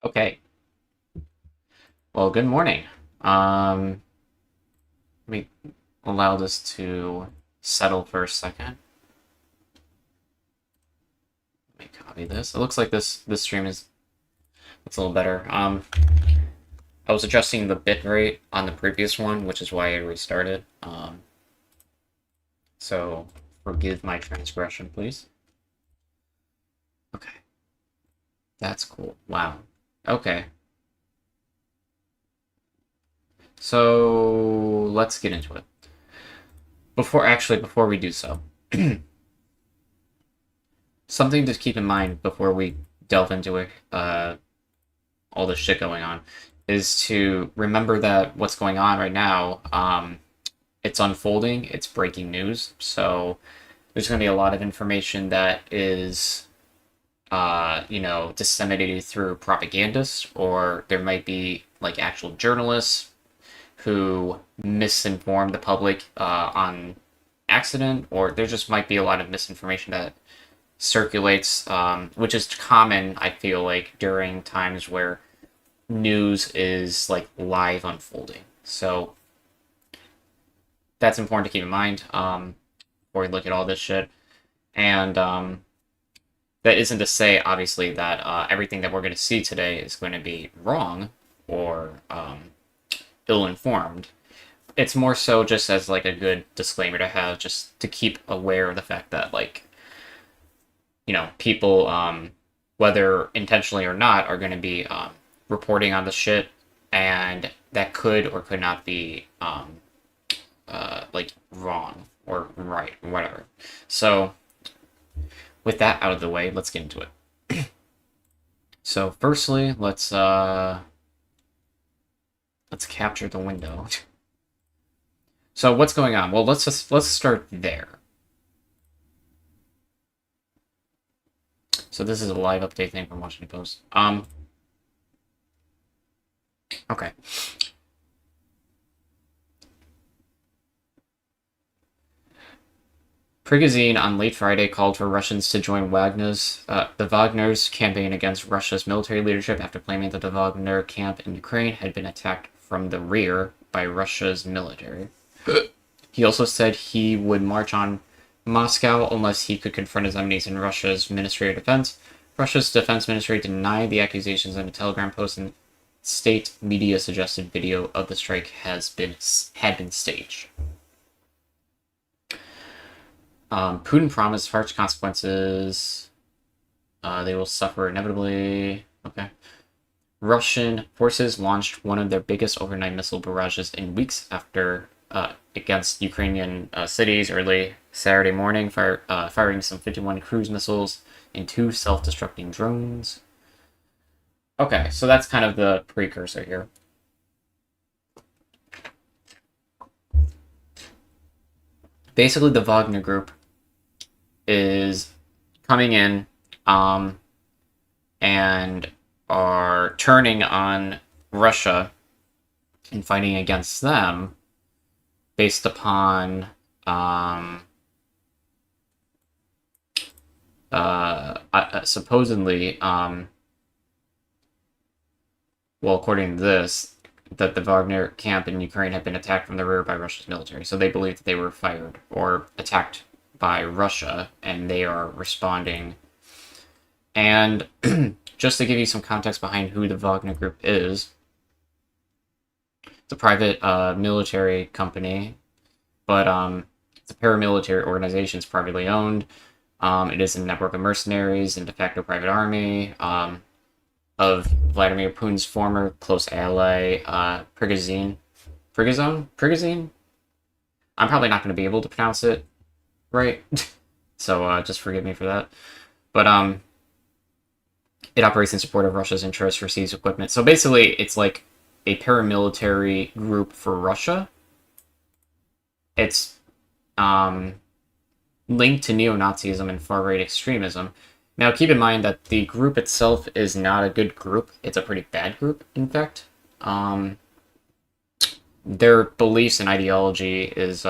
Okay. Well, good morning. Let me allow this to settle for a second. Let me copy this. It looks like this stream is it's a little better. I was adjusting the bit rate on the previous one, which is why I restarted. So forgive my transgression, please. Okay. That's cool. Wow. Okay. So let's get into it. Before we do so, something to keep in mind before we delve into it, all this shit going on, is to remember that what's going on right now, it's unfolding, it's breaking news, so there's going to be a lot of information that is, disseminated through propagandists, or there might be like actual journalists who misinform the public on accident, or there just might be a lot of misinformation that circulates, which is common, I feel like, during times where news is like live unfolding. So that's important to keep in mind before we look at all this shit. And that isn't to say, obviously, that everything that we're going to see today is going to be wrong or ill-informed. It's more so just as like a good disclaimer to have, just to keep aware of the fact that people, whether intentionally or not, are going to be reporting on the shit, and that could or could not be wrong or right or whatever. So with that out of the way, let's get into it. So firstly, let's capture the window. So what's going on? Well, let's start there. So this is a live update thing from Washington Post. Okay. Prigozhin on late Friday called for Russians to join the Wagner's campaign against Russia's military leadership after claiming that the Wagner camp in Ukraine had been attacked from the rear by Russia's military. He also said he would march on Moscow unless he could confront his enemies in Russia's Ministry of Defense. Russia's defense ministry denied the accusations in a Telegram post, and state media suggested video of the strike had been staged. Putin promised harsh consequences. They will suffer inevitably. Okay. Russian forces launched one of their biggest overnight missile barrages in weeks after against Ukrainian cities early Saturday morning, firing some 51 cruise missiles and 2 self-destructing drones. Okay, so that's kind of the precursor here. Basically, the Wagner Group is coming in and are turning on Russia and fighting against them based upon supposedly, well, according to this, that the Wagner camp in Ukraine had been attacked from the rear by Russia's military. So they believe that they were fired or attacked by Russia, and they are responding. And just to give you some context behind who the Wagner Group is, it's a private military company, but it's a paramilitary organization. It's privately owned. It is a network of mercenaries and de facto private army of Vladimir Putin's former close ally, Prigozhin. Prigozhin? I'm probably not going to be able to pronounce it right, so just forgive me for that. But it operates in support of Russia's interests, receives equipment. So basically, it's like a paramilitary group for Russia. It's linked to neo-Nazism and far-right extremism. Now, keep in mind that the group itself is not a good group. It's a pretty bad group, in fact. Their beliefs and ideology is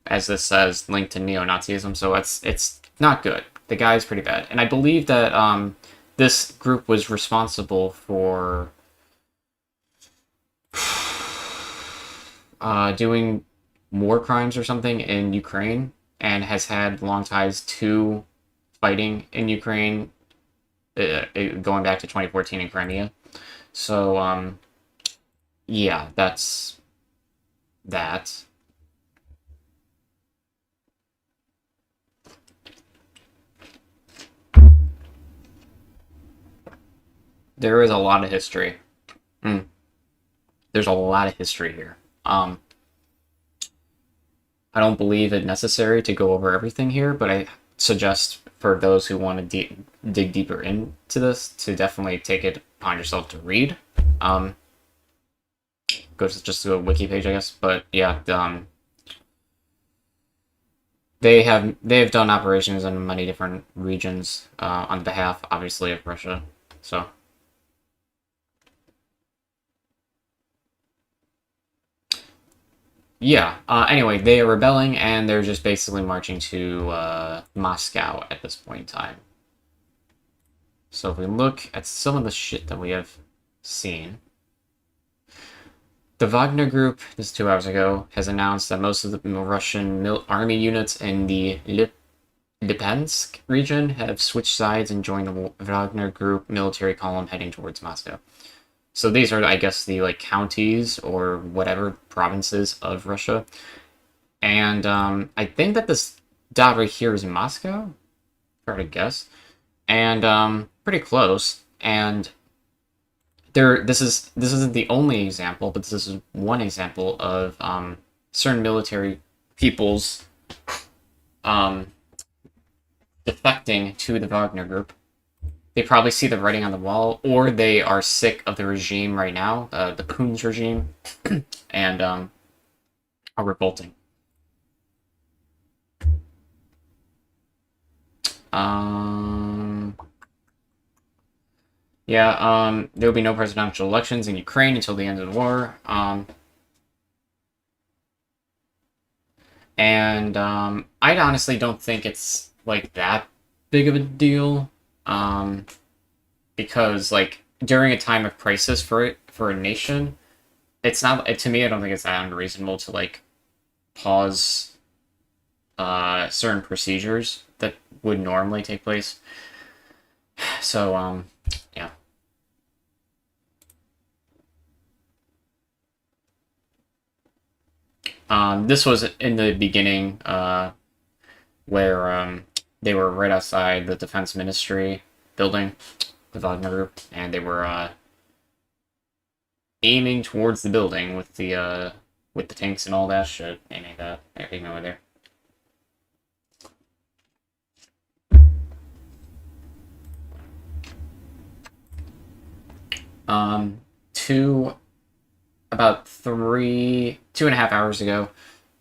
as this says, linked to neo-Nazism, so it's not good. The guy is pretty bad. And I believe that this group was responsible for doing war crimes or something in Ukraine, and has had long ties to fighting in Ukraine, going back to 2014 in Crimea. So, yeah, that's that. There is a lot of history. Mm. There's a lot of history here. I don't believe it necessary to go over everything here, but I suggest for those who want to dig deeper into this to definitely take it upon yourself to read. Go to a wiki page, I guess. But yeah, they have done operations in many different regions on behalf, obviously, of Russia. So. Yeah, anyway, they are rebelling, and they're just basically marching to Moscow at this point in time. So if we look at some of the shit that we have seen, the Wagner Group, this is 2 hours ago, has announced that most of the Russian army units in the Lipansk region have switched sides and joined the Wagner Group military column heading towards Moscow. So these are, I guess, the counties or whatever provinces of Russia. And I think that this dot right here is Moscow, hard to guess, and pretty close. And this isn't the only example, but this is one example of certain military peoples defecting to the Wagner Group. They probably see the writing on the wall, or they are sick of the regime right now, the Putin's regime, and are revolting. Yeah, there will be no presidential elections in Ukraine until the end of the war. I honestly don't think it's like that big of a deal. Because like during a time of crisis for a nation, it's not, to me, I don't think it's that unreasonable to like pause certain procedures that would normally take place. So yeah. This was in the beginning where they were right outside the Defense Ministry building, the Wagner Group, and they were aiming towards the building with the tanks and all that shit, aiming that everything over there. About 2.5 hours ago,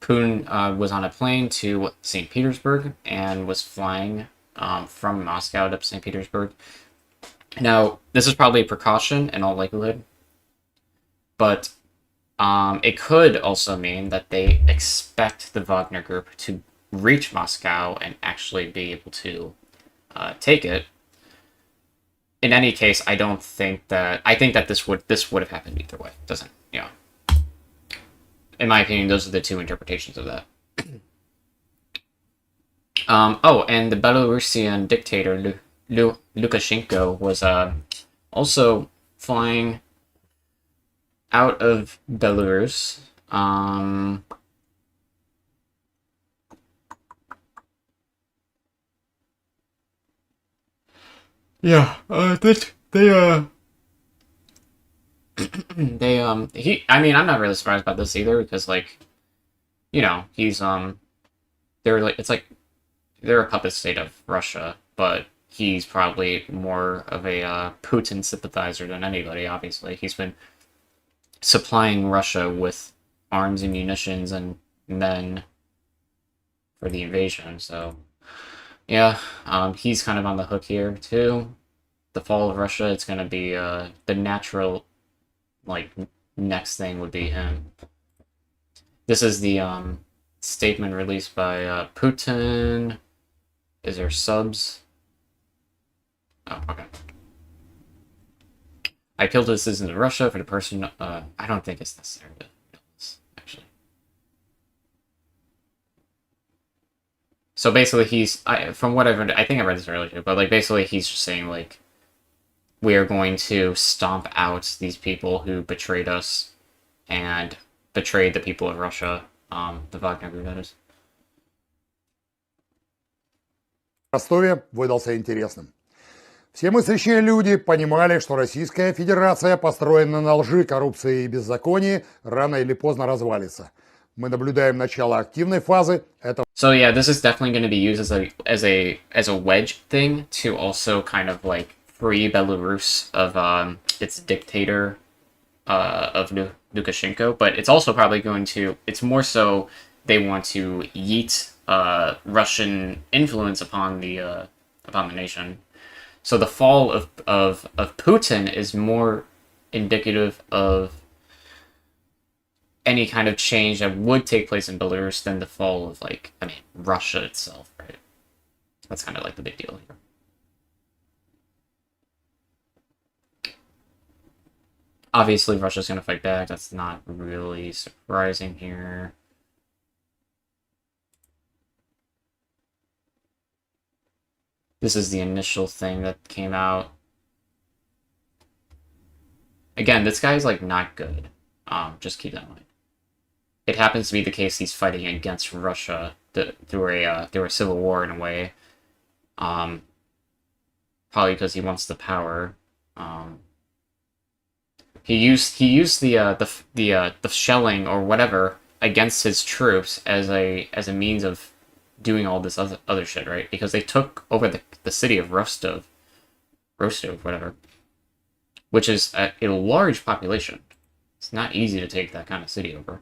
Putin was on a plane to St. Petersburg and was flying from Moscow to St. Petersburg. Now, this is probably a precaution in all likelihood, but it could also mean that they expect the Wagner Group to reach Moscow and actually be able to take it. In any case, I don't think that... I think that this would have happened either way. Doesn't, in my opinion, those are the two interpretations of that. Oh, and the Belarusian dictator Lukashenko was also flying out of Belarus. Yeah, I mean, I'm not really surprised about this either, because like, he's they're like, it's like they're a puppet state of Russia, but he's probably more of a Putin sympathizer than anybody. Obviously, he's been supplying Russia with arms and munitions and men for the invasion. So yeah, he's kind of on the hook here too. The fall of Russia, it's gonna be the natural, like, next thing would be him. This is the statement released by Putin. Is there subs? Oh, okay. I appeal to the citizens of Russia for the person. I don't think it's necessary to know this, actually. So basically, from what I've read, I think I read this earlier too, but like basically, he's just saying like we are going to stomp out these people who betrayed us and betrayed the people of Russia. The Wagner group, that is. В Ростове выдался интересным. Все мыслящие люди понимали, что Российская Федерация, построенная на лжи, коррупции и беззаконии, рано или поздно развалится. Мы наблюдаем начало активной фазы этого. So yeah, this is definitely going to be used as a wedge thing to also kind of like free Belarus of its dictator of Lukashenko, but it's also probably going to. It's more so they want to yeet Russian influence upon the nation. So the fall of Putin is more indicative of any kind of change that would take place in Belarus than the fall of, like, I mean, Russia itself, right? That's kind of like the big deal here. Obviously, Russia's going to fight back. That's not really surprising here. This is the initial thing that came out. Again, this guy's, like, not good. Just keep that in mind. It happens to be the case he's fighting against Russia through a civil war in a way. Probably because he wants the power. He used the shelling or whatever against his troops as a means of doing all this other shit, right? Because they took over the city of Rostov, whatever, which is a large population. It's not easy to take that kind of city over.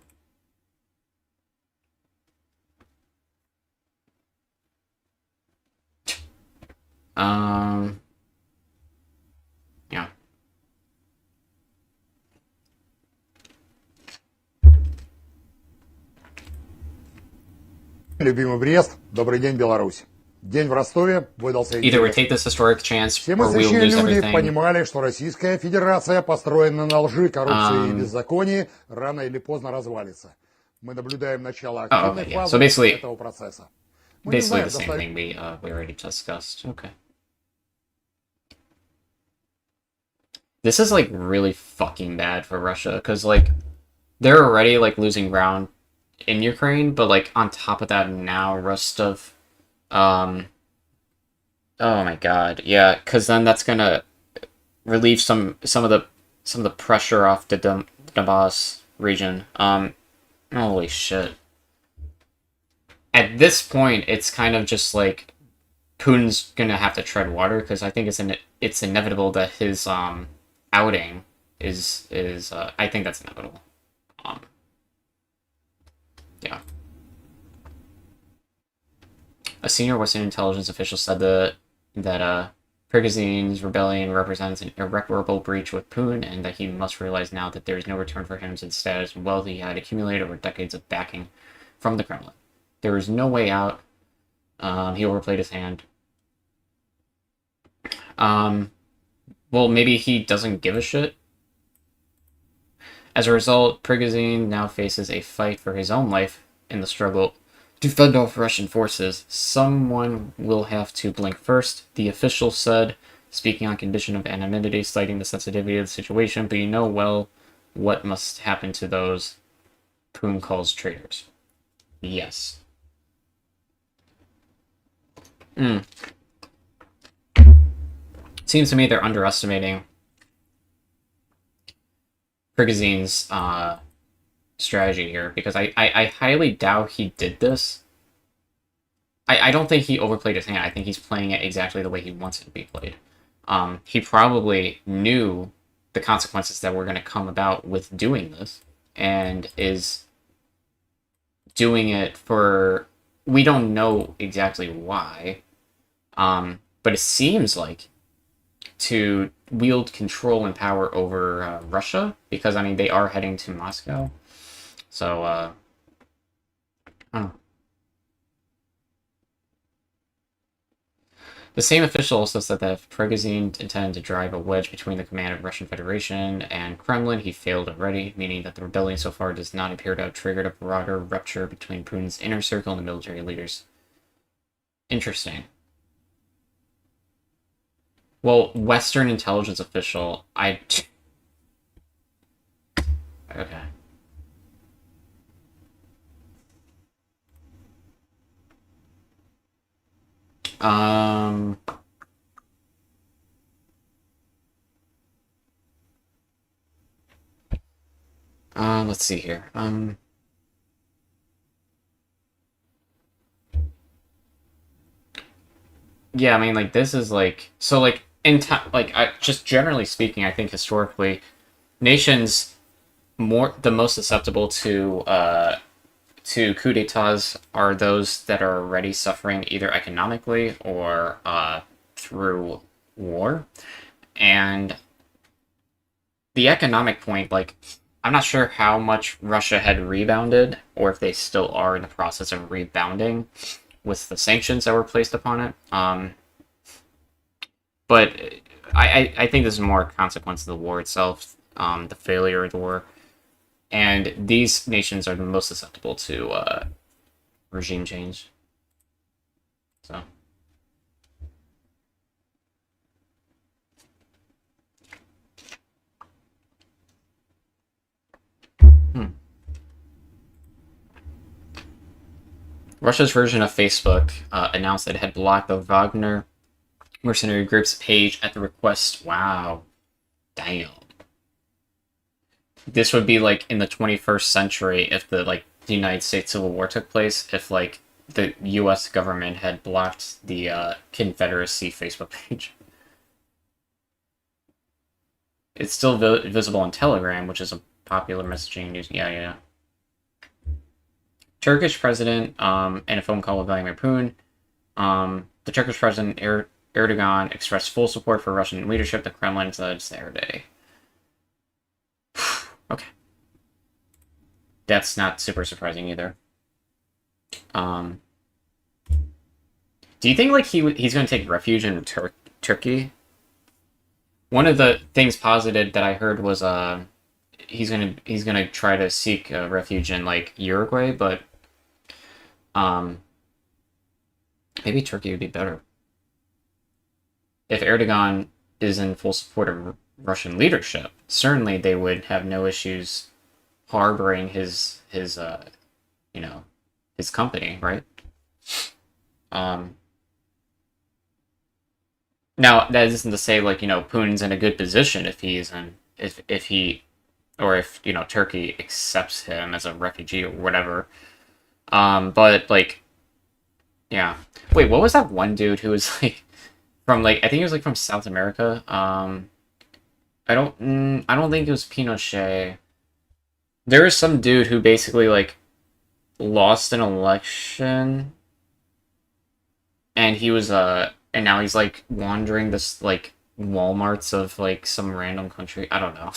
Yeah. Любимый Брест, добрый день, Беларусь. День в Ростове выдался Either we интересным. take this historic chance, Все or we'll мыслящие lose люди everything. понимали, что Российская Федерация, построенная на лжи, коррупции и беззаконии, рано или поздно развалится. Мы наблюдаем начало активной фазы этого процесса. Basically the same thing we already discussed. Okay. This is like really fucking bad for Russia because like they're already like losing ground in Ukraine, but like on top of that now Rostov. Oh my god, yeah, because then that's gonna relieve some of the pressure off the Donbass region. Holy shit. At this point, it's kind of just like Putin's gonna have to tread water because I think it's inevitable that his outing is I think that's inevitable. Yeah. A senior Western intelligence official said that Prigozhin's rebellion represents an irreparable breach with Putin, and that he must realize now that there is no return for him to the status and wealth he had accumulated over decades of backing from the Kremlin. There is no way out. He overplayed his hand. Well, maybe he doesn't give a shit. As a result, Prigozhin now faces a fight for his own life in the struggle to fend off Russian forces. Someone will have to blink first, the official said, speaking on condition of anonymity, citing the sensitivity of the situation, but you know well what must happen to those Putin calls traitors. Yes. Seems to me they're underestimating Prigozhin's strategy here, because I highly doubt he did this. I don't think he overplayed his hand. I think he's playing it exactly the way he wants it to be played. He probably knew the consequences that were going to come about with doing this, and is doing it for... We don't know exactly why, but it seems like to wield control and power over Russia, because, I mean, they are heading to Moscow. So, The same official also said that if Prigozhin intended to drive a wedge between the command of Russian Federation and Kremlin, he failed already, meaning that the rebellion so far does not appear to have triggered a broader rupture between Putin's inner circle and the military leaders. Interesting. Well, Western intelligence official, Okay. Um... let's see here. Yeah, I mean, like, this is, like... So, like, in time... Like, just generally speaking, I think historically, nations the most susceptible to coup d'etats are those that are already suffering either economically or through war. And the economic point, like, I'm not sure how much Russia had rebounded, or if they still are in the process of rebounding with the sanctions that were placed upon it. But I think this is more a consequence of the war itself, the failure of the war. And these nations are the most susceptible to regime change. So. Russia's version of Facebook announced that it had blocked the Wagner mercenary group's page at the request. Wow. Damn. This would be like in the 21st century if the United States Civil War took place, if like the US government had blocked the Confederacy Facebook page. It's still visible on Telegram, which is a popular messaging news. Yeah. Turkish president, in a phone call with Vladimir Putin, the Turkish president Erdogan expressed full support for Russian leadership. The Kremlin said it's their day. Okay. That's not super surprising either. Do you think like he's going to take refuge in Turkey? One of the things posited that I heard was he's gonna try to seek refuge in like Uruguay, but maybe Turkey would be better. If Erdogan is in full support of Russian leadership, certainly they would have no issues harboring his company, right? Now that isn't to say like Putin's in a good position if Turkey accepts him as a refugee or whatever. But like, yeah. Wait, what was that one dude who was like from like I think he was like from South America? I don't think it was Pinochet. There was some dude who basically like lost an election, and he was and now he's like wandering this like Walmarts of like some random country. I don't know.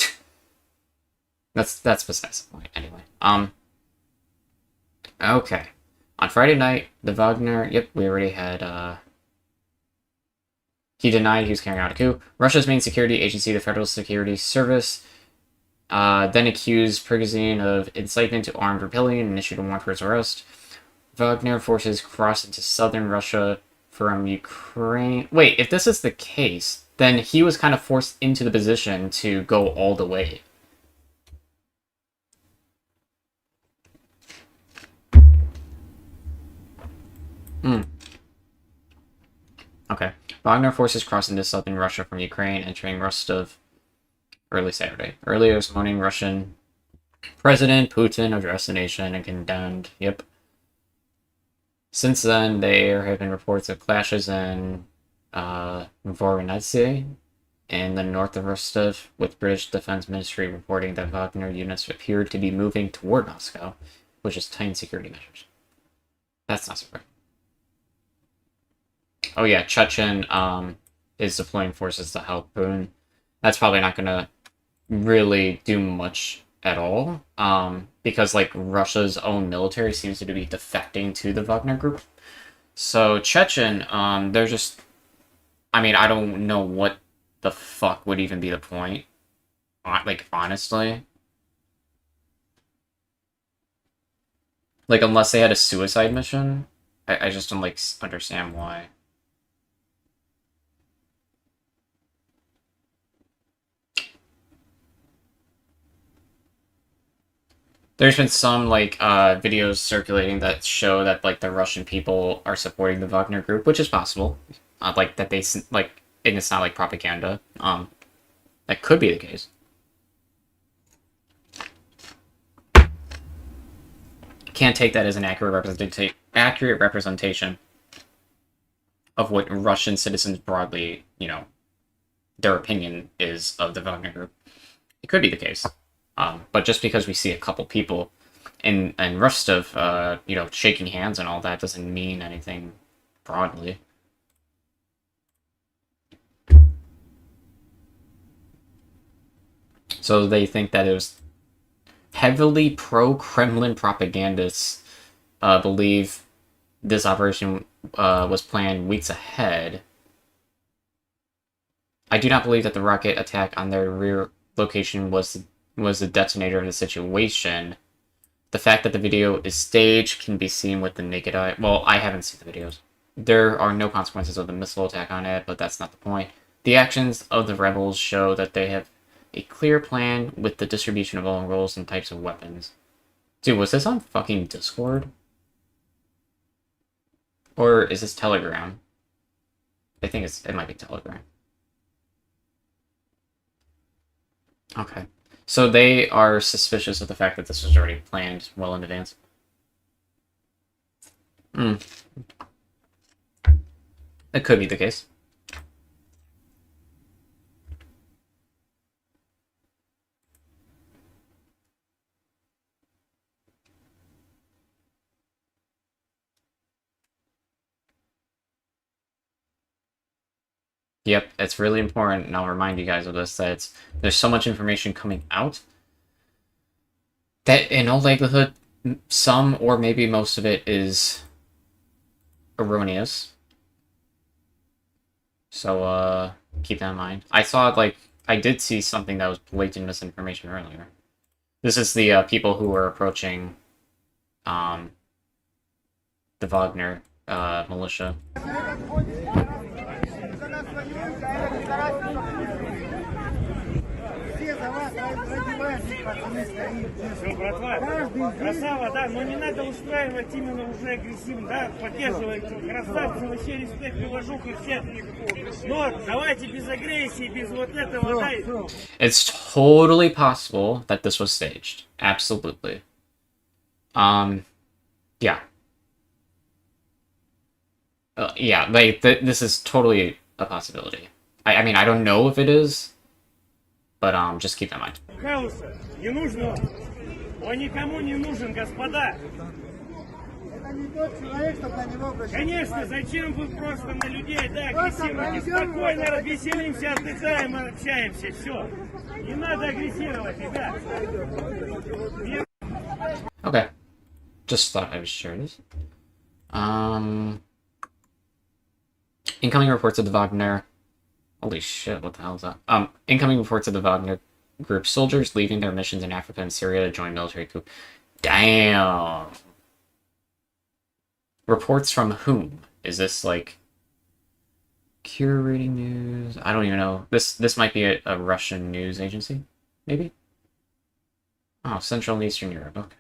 That's besides the point. Anyway, okay. On Friday night, the Wagner. Yep, we already had. He denied he was carrying out a coup. Russia's main security agency, the Federal Security Service, then accused Prigozhin of incitement to armed rebellion and issued a warrant for his arrest. Wagner forces crossed into southern Russia from Ukraine. Wait, if this is the case, then he was kind of forced into the position to go all the way. Okay. Wagner forces crossed into southern Russia from Ukraine, entering Rostov early Saturday. Earlier this morning, Russian President Putin addressed the nation and condemned. Yep. Since then, there have been reports of clashes in Voronezh in the north of Rostov, with British Defense Ministry reporting that Wagner units appeared to be moving toward Moscow, which is tightened security measures. That's not surprising. Oh yeah, Chechen is deploying forces to help Putin. That's probably not going to really do much at all, because like Russia's own military seems to be defecting to the Wagner group. So Chechen, they're just I mean, I don't know what the fuck would even be the point. Like, honestly. Like, unless they had a suicide mission, I just don't, like, understand why. There's been some, like, videos circulating that show that, like, the Russian people are supporting the Wagner group, which is possible. Like, that they, like, and it's not, like, propaganda. That could be the case. Can't take that as an accurate representation of what Russian citizens broadly, you know, their opinion is of the Wagner group. It could be the case. But just because we see a couple people in Rostov, you know, shaking hands and all that doesn't mean anything broadly. So they think that it was heavily pro-Kremlin propagandists believe this operation was planned weeks ahead. I do not believe that the rocket attack on their rear location was the detonator of the situation. The fact that the video is staged can be seen with the naked eye. Well, I haven't seen the videos. There are no consequences of the missile attack on it, but that's not the point. The actions of the rebels show that they have a clear plan with the distribution of all roles and types of weapons. Dude, was this on fucking Discord? Or is this Telegram? I think it might be Telegram. Okay. So they are suspicious of the fact that this was already planned well in advance. It could be the case. Yep, it's really important, and I'll remind you guys of this, that there's so much information coming out that in all likelihood, some or maybe most of it is erroneous. So, keep that in mind. I did see something that was blatant misinformation earlier. This is the people who were approaching the Wagner militia. Все, братва, красава, да, но не надо устраивать именно уже агрессивно, да, поддерживайте, красавцы, вообще респект, уважуха всех. Но давайте без агрессии, без вот этого, да. It's totally possible that this was staged. Absolutely. Yeah. Yeah, like, this is totally a possibility. I mean, I don't know if it is, but just keep that in mind. Хаоса не нужно, он никому не нужен, господа. Это не тот человек, чтобы на него обращаться. Конечно, зачем вы просто на людей, да, агрессивно, спокойно развеселимся, отдыхаем, общаемся, все. Не надо агрессировать, ребят. Okay. Just thought I would share this. Incoming reports of the Wagner... Holy shit, what the hell is that? Incoming reports of the Wagner group soldiers leaving their missions in Africa and Syria to join military coup. Damn! Reports from whom? Is this, like... curating news? I don't even know. This might be a Russian news agency? Maybe? Oh, Central and Eastern Europe, okay.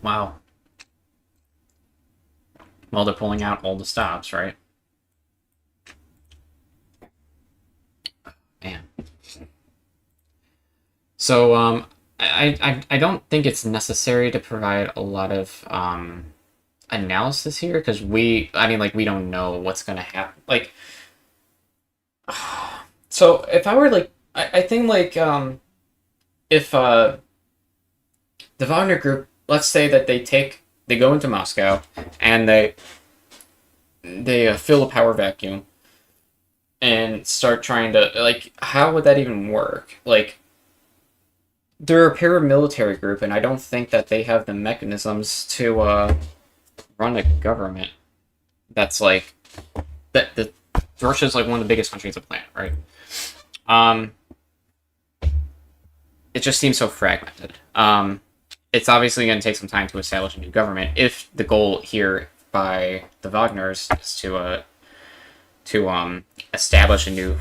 Wow. Well, they're pulling out all the stops, right? Man. So, I don't think it's necessary to provide a lot of analysis here, because we don't know what's gonna happen. Like, so if I were like, I think like if the Wagner group, let's say that they go into Moscow and they fill a power vacuum and start trying to, like, how would that even work? Like, they're a paramilitary group, and I don't think that they have the mechanisms to run a government that's like that. Russia's like one of the biggest countries on the planet, right? It just seems so fragmented. It's obviously going to take some time to establish a new government if the goal here by the Wagners is to establish a new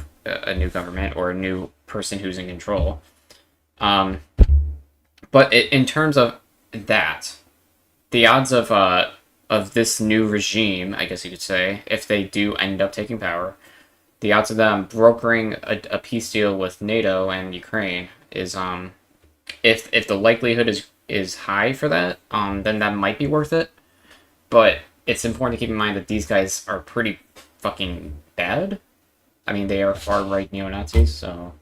government or a new person who's in control. But in terms of that, the odds of this new regime, I guess you could say, if they do end up taking power, the odds of them brokering a peace deal with NATO and Ukraine is if the likelihood is high for that, then that might be worth it. But it's important to keep in mind that these guys are pretty fucking bad. I mean, they are far-right neo-Nazis, so...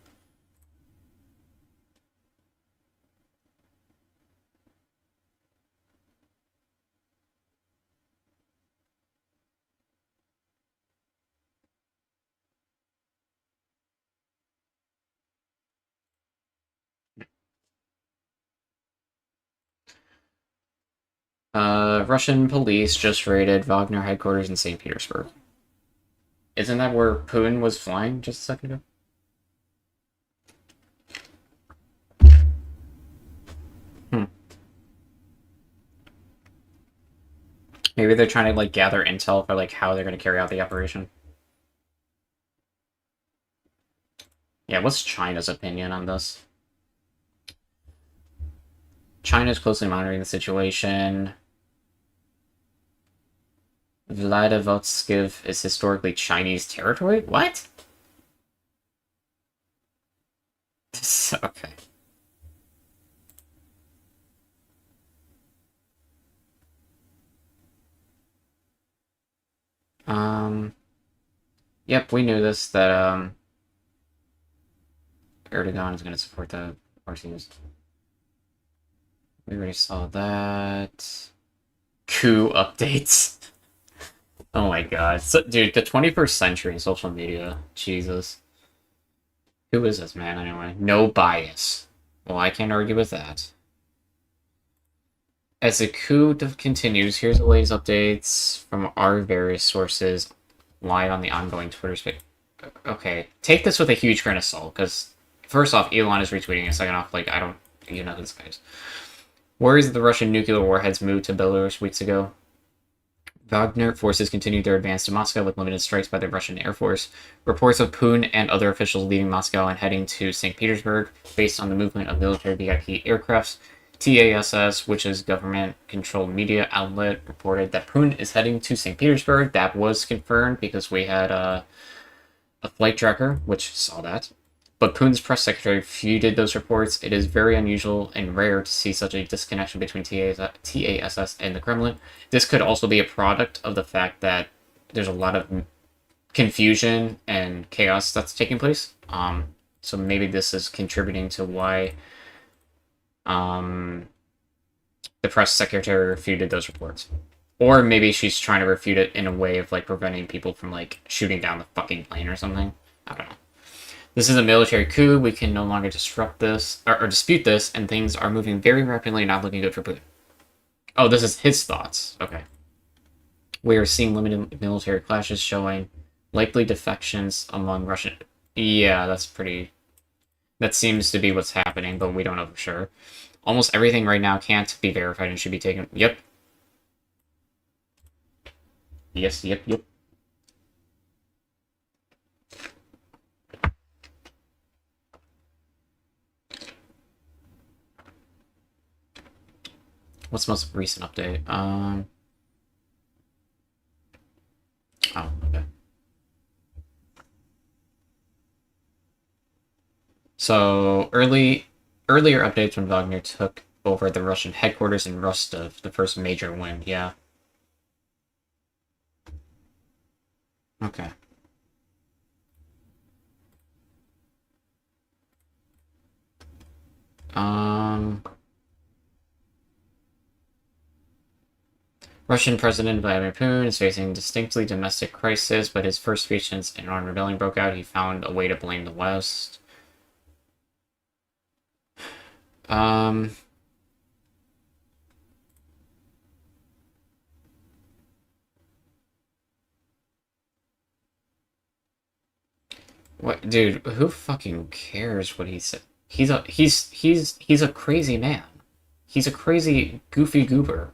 Russian police just raided Wagner headquarters in St. Petersburg. Isn't that where Putin was flying just a second ago? Maybe they're trying to like gather intel for like how they're going to carry out the operation. Yeah, what's China's opinion on this? China's closely monitoring the situation. Vladivostok is historically Chinese territory? What? Okay. Yep, we knew this, that, Erdogan is going to support the RCs. We already saw that. Coup updates. Oh my god. So, dude, the 21st century in social media. Jesus. Who is this man, anyway? No bias. Well, I can't argue with that. As the coup continues, here's the latest updates from our various sources live on the ongoing Twitter space. Okay, take this with a huge grain of salt, because first off, Elon is retweeting, and second off, like, I don't, you know who this guy is. Worries that the Russian nuclear warheads moved to Belarus weeks ago. Wagner forces continued their advance to Moscow with limited strikes by the Russian Air Force. Reports of Putin and other officials leaving Moscow and heading to St. Petersburg based on the movement of military VIP aircrafts. TASS, which is government-controlled media outlet, reported that Putin is heading to St. Petersburg. That was confirmed because we had a flight tracker, which saw that. But Putin's press secretary refuted those reports. It is very unusual and rare to see such a disconnection between TASS and the Kremlin. This could also be a product of the fact that there's a lot of confusion and chaos that's taking place. So maybe this is contributing to why the press secretary refuted those reports. Or maybe she's trying to refute it in a way of like preventing people from like shooting down the fucking plane or something. I don't know. This is a military coup. We can no longer disrupt this or dispute this, and things are moving very rapidly and not looking good for Putin. Oh, this is his thoughts. Okay. We are seeing limited military clashes showing likely defections among Russian... Yeah, that's pretty... That seems to be what's happening, but we don't know for sure. Almost everything right now can't be verified and should be taken... Yep. Yes, yep. What's the most recent update? Oh, okay. So, earlier updates when Wagner took over the Russian headquarters in Rostov, the first major win, yeah. Okay. Russian President Vladimir Putin is facing a distinctly domestic crisis, but his first speech since an armed rebellion broke out, he found a way to blame the West. Um... What, dude? Who fucking cares what he said? He's a crazy man. He's a crazy goofy goober.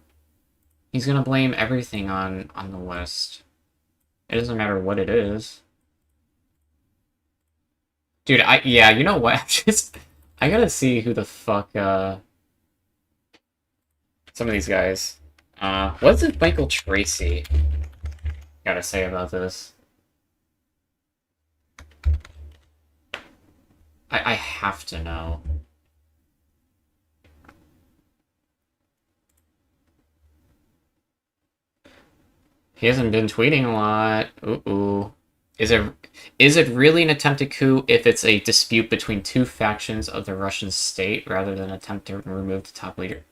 He's gonna blame everything on the West. It doesn't matter what it is. Dude, yeah, you know what? I gotta see who the fuck some of these guys. What did Michael Tracy gotta say about this? I have to know. He hasn't been tweeting a lot. Ooh. Is it really an attempted coup if it's a dispute between two factions of the Russian state rather than an attempt to remove the top leader?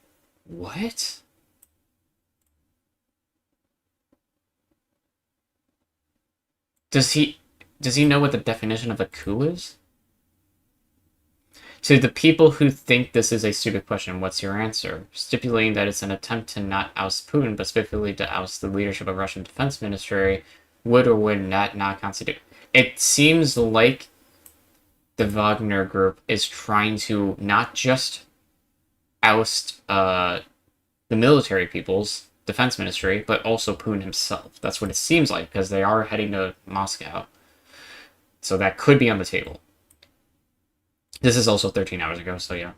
What? Does he know what the definition of a coup is? To the people who think this is a stupid question, what's your answer? Stipulating that it's an attempt to not oust Putin, but specifically to oust the leadership of Russian Defense Ministry would or would not constitute. It seems like the Wagner Group is trying to not just oust the military people's defense ministry, but also Putin himself. That's what it seems like, because they are heading to Moscow. So that could be on the table. This is also 13 hours ago, so yeah.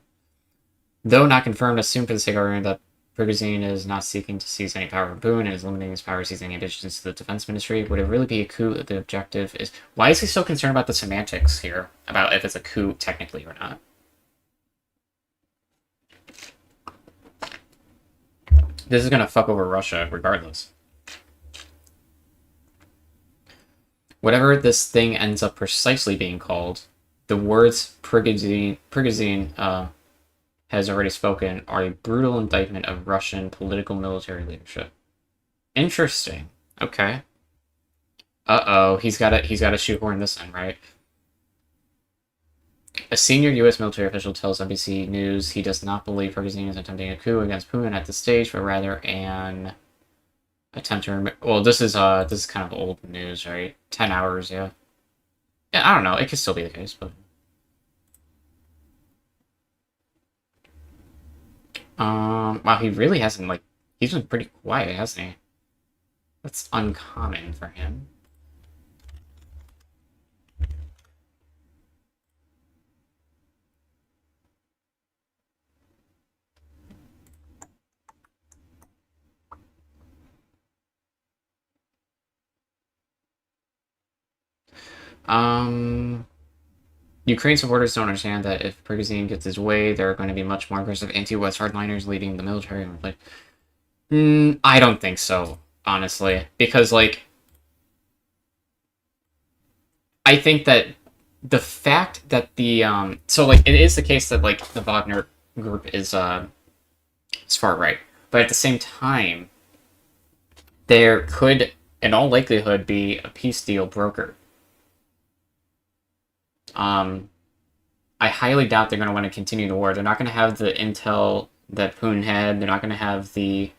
Though not confirmed, assume for the sake of argument that Prigozhin is not seeking to seize any power from Putin and is limiting his power seizing additions to the defense ministry. Would it really be a coup if the objective is... Why is he so concerned about the semantics here? About if it's a coup technically or not? This is gonna fuck over Russia regardless. Whatever this thing ends up precisely being called, the words Prigozhin has already spoken are a brutal indictment of Russian political military leadership. Interesting. Okay. Uh-oh, he's gotta shoehorn this in, right? A senior U.S. military official tells NBC News he does not believe Prigozhin is attempting a coup against Putin at this stage, but rather an attempt to well, this is kind of old news, right? 10 hours, yeah. Yeah, I don't know. It could still be the case, but wow, he really hasn't, like, he's been pretty quiet, hasn't he? That's uncommon for him. Ukraine supporters don't understand that if Prigozhin gets his way, there are going to be much more aggressive anti-West hardliners leading the military. Like, I don't think so, honestly, because, like, I think that the fact that the so, like, it is the case that, like, the Wagner Group is far right, but at the same time, there could, in all likelihood, be a peace deal brokered. I highly doubt they're going to want to continue the war. They're not going to have the intel that Putin had. They're not going to have the...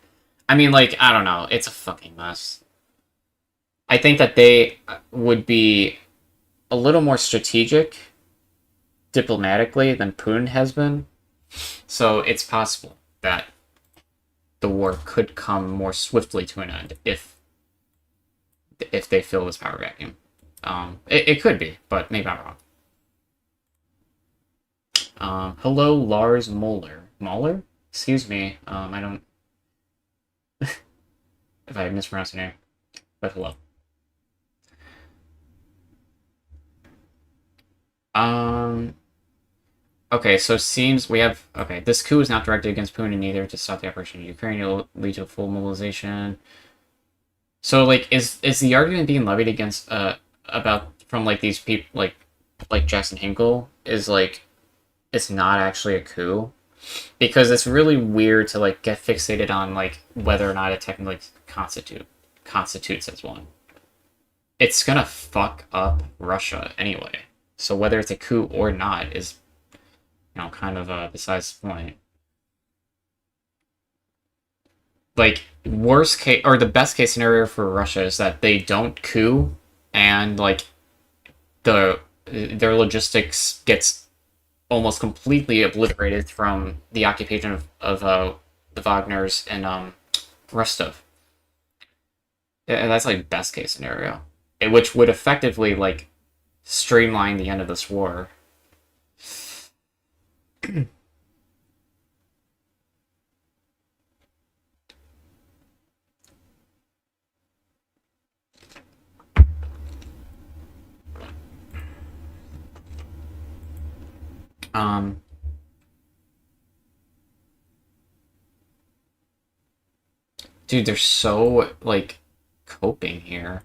I mean, like, I don't know. It's a fucking mess. I think that they would be a little more strategic diplomatically than Putin has been. So it's possible that the war could come more swiftly to an end if they fill this power vacuum. It could be, but maybe I'm wrong. Hello, Lars Moller. Moller? Excuse me. I don't... if I mispronounced your name. But hello. Okay, so it seems we have... Okay, this coup is not directed against Putin either to stop the operation in Ukraine. It'll lead to a full mobilization. So, like, is the argument being levied against, about, from, like, these people, like Jackson Hinkle, is, like, it's not actually a coup? Because it's really weird to, like, get fixated on, like, whether or not it technically constitutes as one. It's gonna fuck up Russia anyway. So whether it's a coup or not is kind of besides the point. Like, worst case, or the best case scenario for Russia is that they don't coup, and, like, their logistics gets almost completely obliterated from the occupation of the Wagners and Rostov. And that's, like, best case scenario. Which would effectively, like, streamline the end of this war. Dude, they're so, like, coping here.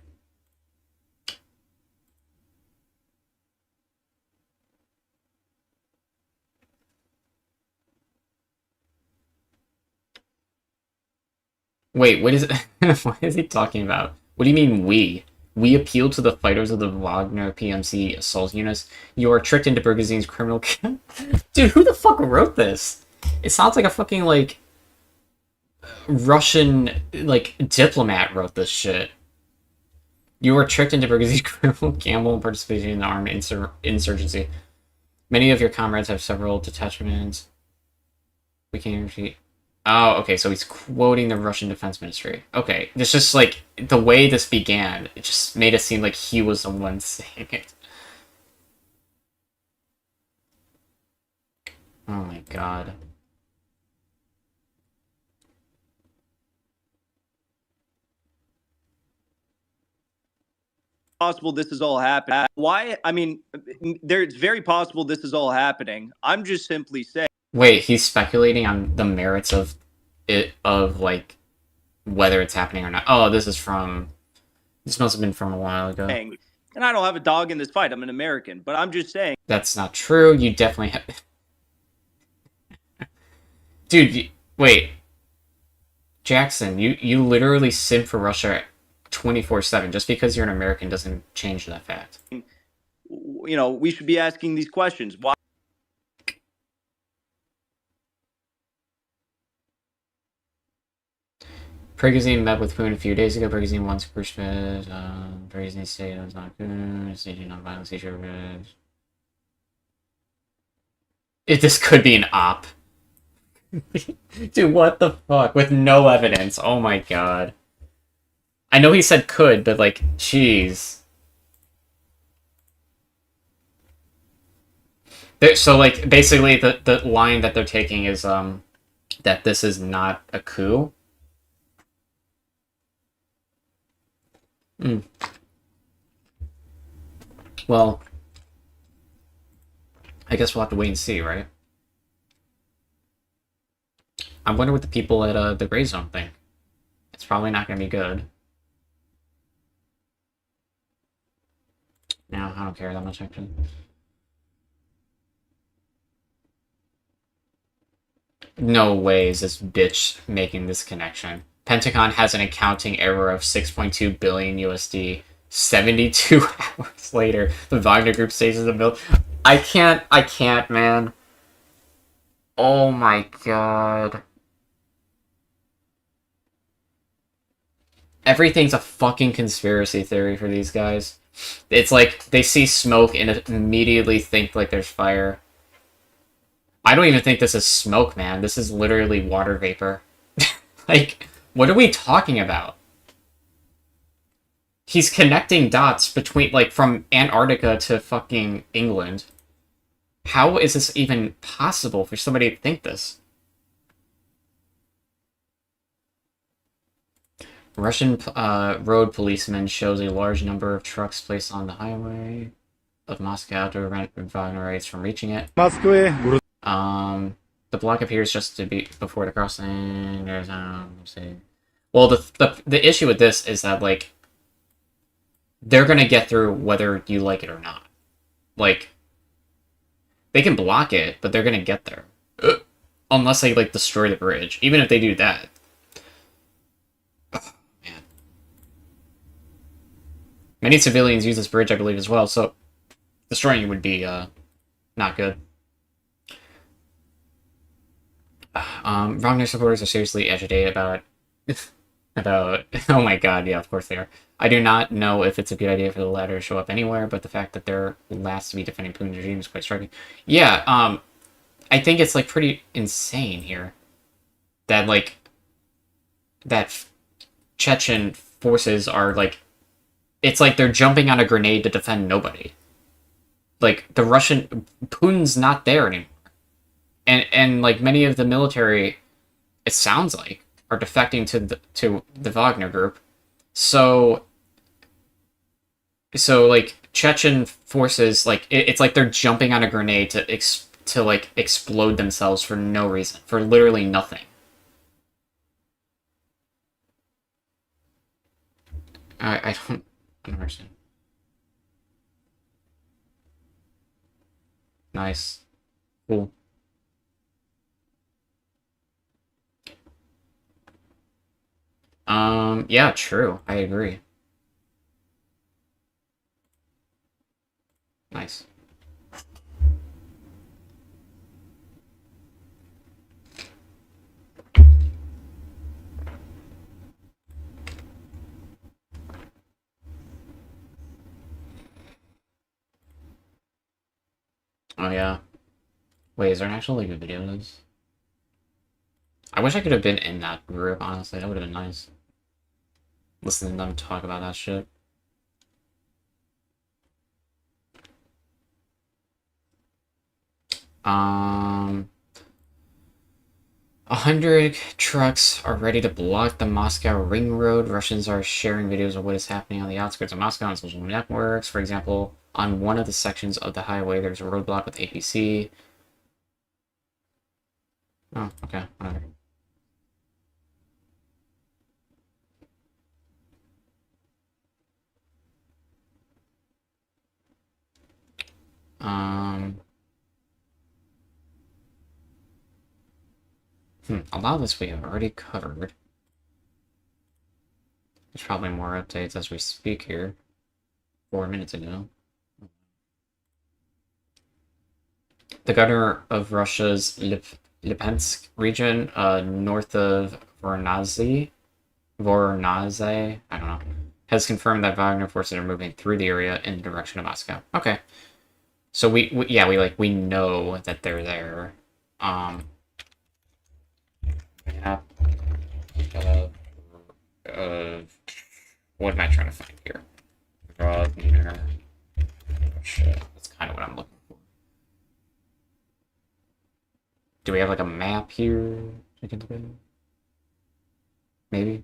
Wait, what is it? What is he talking about? What do you mean we? We appeal to the fighters of the Wagner PMC assault units. You are tricked into Bergazin's criminal camp. Dude, who the fuck wrote this? It sounds like a fucking, like, Russian, like, diplomat wrote this shit. You are tricked into Bergazin's criminal gamble and participation in armed insurgency. Many of your comrades have several detachments. We can repeat. Oh, okay, so he's quoting the Russian Defense Ministry. Okay, it's just, like, the way this began, it just made it seem like he was the one saying it. Oh my god. Possible this is all happening. Why? I mean, it's very possible this is all happening. I'm just simply saying. Wait, he's speculating on the merits of it, of, like, whether it's happening or not. Oh, this must have been from a while ago. And I don't have a dog in this fight. I'm an American, but I'm just saying. That's not true. You definitely have... Dude, wait. Jackson, you literally simp for Russia 24/7. Just because you're an American doesn't change that fact. You know, we should be asking these questions. Why? Prigozhin met with Putin a few days ago. Prigozhin wants Khrushchev. Prigozhin stated it was not good. Staging non-violence. This could be an op. Dude, what the fuck? With no evidence. Oh my god. I know he said could, but, like, jeez. So, like, basically the line that they're taking is that this is not a coup. Well, I guess we'll have to wait and see, right? I wonder what the people at the Gray Zone think. It's probably not going to be good. No, I don't care that much, actually. No way is this bitch making this connection. Pentagon has an accounting error of 6.2 billion USD. 72 hours later, the Wagner Group stages the bill. I can't, man. Oh my god. Everything's a fucking conspiracy theory for these guys. It's like they see smoke and immediately think like there's fire. I don't even think this is smoke, man. This is literally water vapor. Like, what are we talking about? He's connecting dots between, like, from Antarctica to fucking England. How is this even possible for somebody to think this? Russian road policeman shows a large number of trucks placed on the highway of Moscow to prevent Wagnerites from reaching it. The block appears just to be before the crossing. There's let's see. Well, the issue with this is that, like, they're gonna get through whether you like it or not. Like, they can block it, but they're gonna get there. Unless they, like, destroy the bridge. Even if they do that. Oh, man. Many civilians use this bridge, I believe, as well, so destroying it would be, not good. Wagner supporters are seriously agitated about about. Oh my god, yeah, of course they are. I do not know if it's a good idea for the latter to show up anywhere, but the fact that they're last to be defending Putin's regime is quite striking. Yeah, I think it's like pretty insane here that like that Chechen forces are like, it's like they're jumping on a grenade to defend nobody. Like the Russian Putin's not there anymore, and like many of the military, it sounds like, are defecting to the Wagner group. So like Chechen forces, like it's like they're jumping on a grenade to like explode themselves for no reason, for literally nothing. I don't understand. Nice. Cool. Yeah, true. I agree. Nice. Oh yeah. Wait, is there an actual like a video of this? I wish I could have been in that group, honestly. That would have been nice. Listening to them talk about that shit. Um, 100 trucks are ready to block the Moscow ring road. Russians are sharing videos of what is happening on the outskirts of Moscow on social networks. For example, on one of the sections of the highway, there's a roadblock with APC. Oh, okay, whatever. A lot of this we have already covered. There's probably more updates as we speak here. 4 minutes ago. The governor of Russia's Lipensk region, north of Voronezh, I don't know, has confirmed that Wagner forces are moving through the area in the direction of Moscow. Okay. So we know that they're there. Yeah. What am I trying to find here? Wagner. Shit, that's kind of what I'm looking for. Do we have like a map here? Maybe.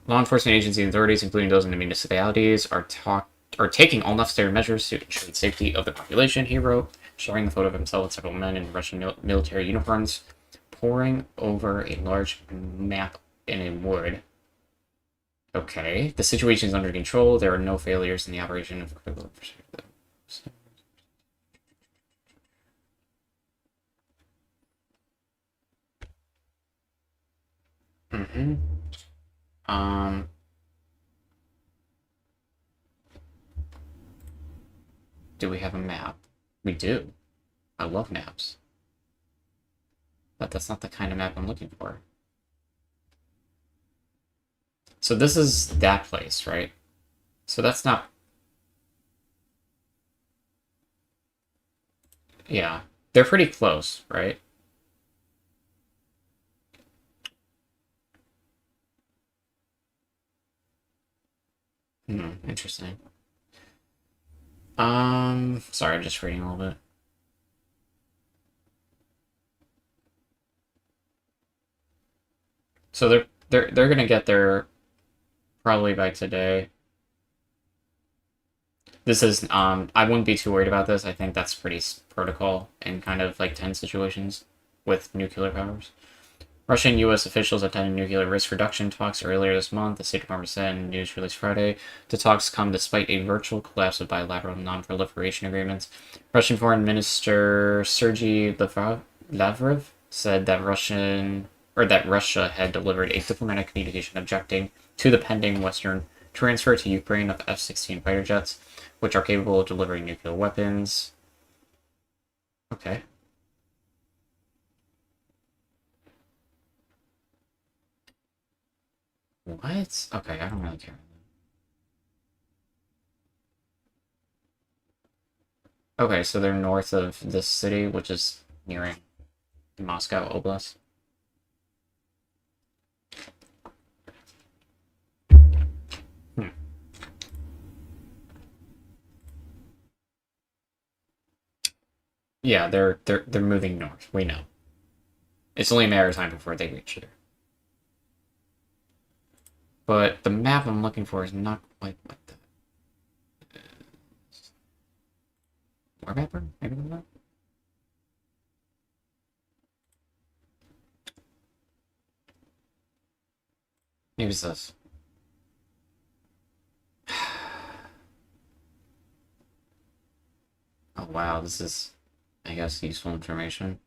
Law enforcement agencies and authorities, including those in the municipalities, are taking all necessary measures to ensure the safety of the population, he wrote, showing the photo of himself with several men in Russian military uniforms poring over a large map in a wood. Okay, the situation is under control. There are no failures in the operation of critical infrastructure. Do we have a map? We do. I love maps. But that's not the kind of map I'm looking for. So this is that place, right? So that's not... Yeah. They're pretty close, right? Interesting. Sorry, I'm just reading a little bit. So they're gonna get there probably by today. This is I wouldn't be too worried about this. I think that's pretty protocol in kind of like tense situations with nuclear powers. Russian and U.S. officials attended nuclear risk reduction talks earlier this month, the State Department said in news release Friday. The talks come despite a virtual collapse of bilateral non-proliferation agreements. Russian Foreign Minister Sergei Lavrov said that Russia had delivered a diplomatic communication objecting to the pending Western transfer to Ukraine of F-16 fighter jets, which are capable of delivering nuclear weapons. Okay. What? Okay, I don't really care. Okay, so they're north of this city, which is nearing Moscow Oblast. Yeah, they're moving north. We know. It's only a matter of time before they reach there. But the map I'm looking for is not quite what that is. War mapper? Maybe the map? Maybe it's this. Oh wow, this is, I guess, useful information.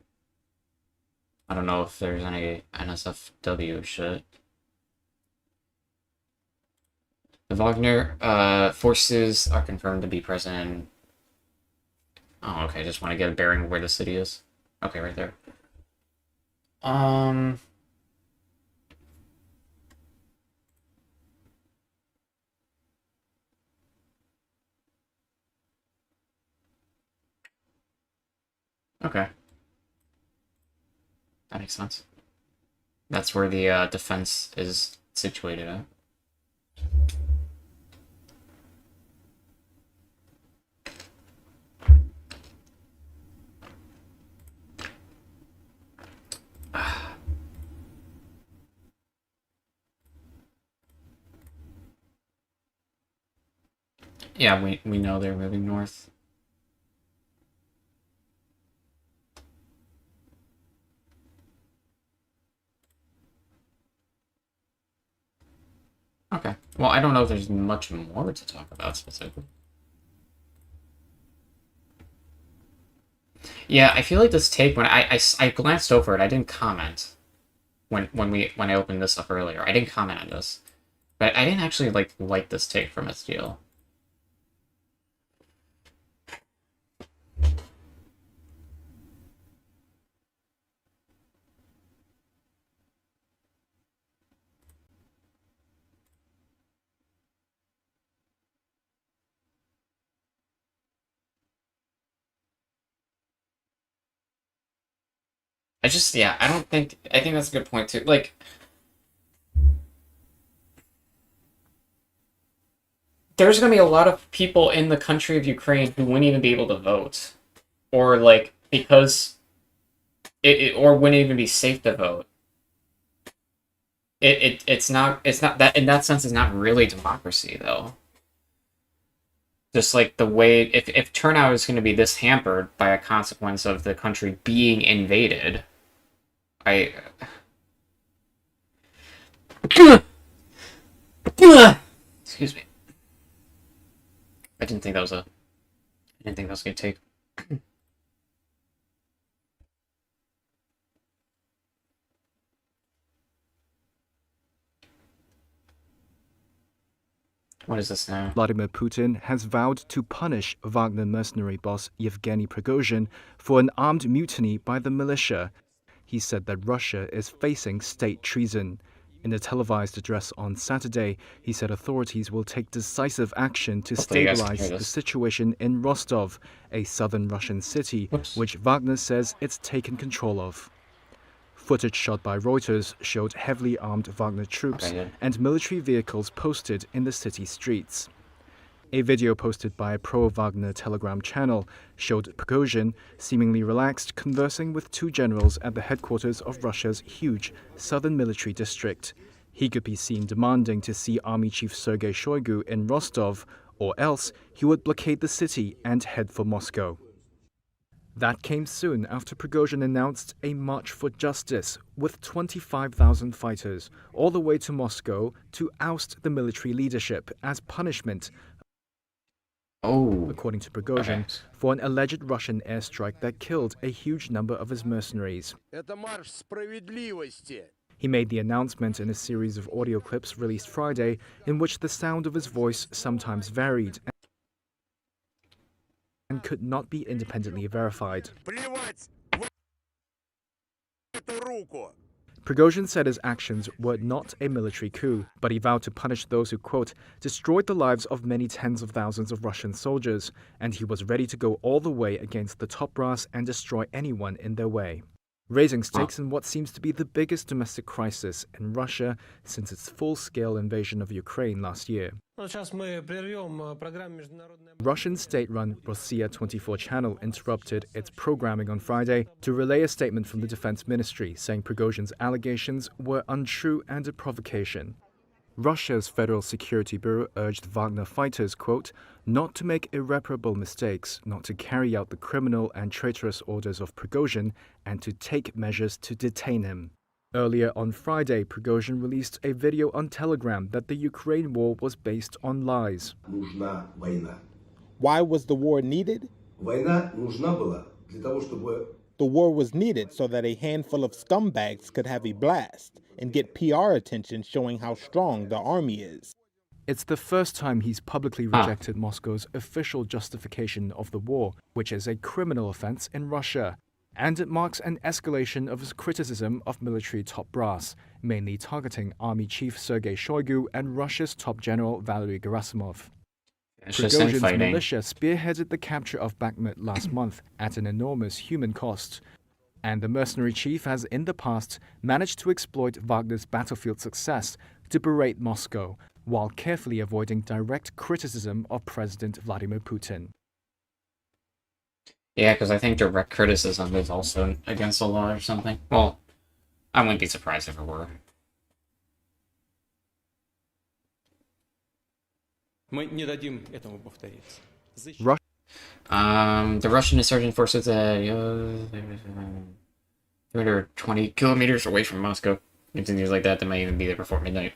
I don't know if there's any NSFW shit. The Wagner forces are confirmed to be present in... Oh, okay, just want to get a bearing of where the city is. Okay, right there. Okay. That makes sense. That's where the defense is situated at. Yeah, we know they're moving north. Okay. Well, I don't know if there's much more to talk about specifically. Yeah, I feel like this take, when I glanced over it, I didn't comment when I opened this up earlier. I didn't comment on this. But I didn't actually like this take from SDL. Yeah, I think that's a good point too. Like, there's gonna be a lot of people in the country of Ukraine who wouldn't even be able to vote. Or, like, because or wouldn't even be safe to vote. It's not that, in that sense, it's not really democracy though. Just like the way, if turnout is going to be this hampered by a consequence of the country being invaded, excuse me. I didn't think that was a good take. What is this now? Vladimir Putin has vowed to punish Wagner mercenary boss Yevgeny Prigozhin for an armed mutiny by the militia. He said that Russia is facing state treason. In a televised address on Saturday, he said authorities will take decisive action to stabilize the situation in Rostov, a southern Russian city, which Wagner says it's taken control of. Footage shot by Reuters showed heavily armed Wagner troops and military vehicles posted in the city streets. A video posted by a pro-Wagner Telegram channel showed Prigozhin seemingly relaxed, conversing with two generals at the headquarters of Russia's huge southern military district. He could be seen demanding to see Army Chief Sergei Shoigu in Rostov, or else he would blockade the city and head for Moscow. That came soon after Prigozhin announced a march for justice with 25,000 fighters all the way to Moscow to oust the military leadership as punishment, according to Prigozhin, for an alleged Russian airstrike that killed a huge number of his mercenaries. He made the announcement in a series of audio clips released Friday in which the sound of his voice sometimes varied and could not be independently verified. Prigozhin said his actions were not a military coup, but he vowed to punish those who, quote, destroyed the lives of many tens of thousands of Russian soldiers, and he was ready to go all the way against the top brass and destroy anyone in their way. Raising stakes in what seems to be the biggest domestic crisis in Russia since its full-scale invasion of Ukraine last year. Russian state-run Rossiya 24 channel interrupted its programming on Friday to relay a statement from the Defense Ministry saying Prigozhin's allegations were untrue and a provocation. Russia's Federal Security Bureau urged Wagner fighters, quote, not to make irreparable mistakes, not to carry out the criminal and traitorous orders of Prigozhin, and to take measures to detain him. Earlier on Friday, Prigozhin released a video on Telegram that the Ukraine war was based on lies. Why was the war needed? The war was needed so that a handful of scumbags could have a blast and get PR attention showing how strong the army is. It's the first time he's publicly rejected Moscow's official justification of the war, which is a criminal offense in Russia. And it marks an escalation of his criticism of military top brass, mainly targeting Army Chief Sergei Shoigu and Russia's top general Valery Gerasimov. Prigozhin's militia spearheaded the capture of Bakhmut last month at an enormous human cost, and the mercenary chief has in the past managed to exploit Wagner's battlefield success to berate Moscow, while carefully avoiding direct criticism of President Vladimir Putin. Yeah, because I think direct criticism is also against the law or something. Well, I wouldn't be surprised if it were. The Russian insurgent forces at 320 kilometers away from Moscow. Continues like that, they might even be there before midnight.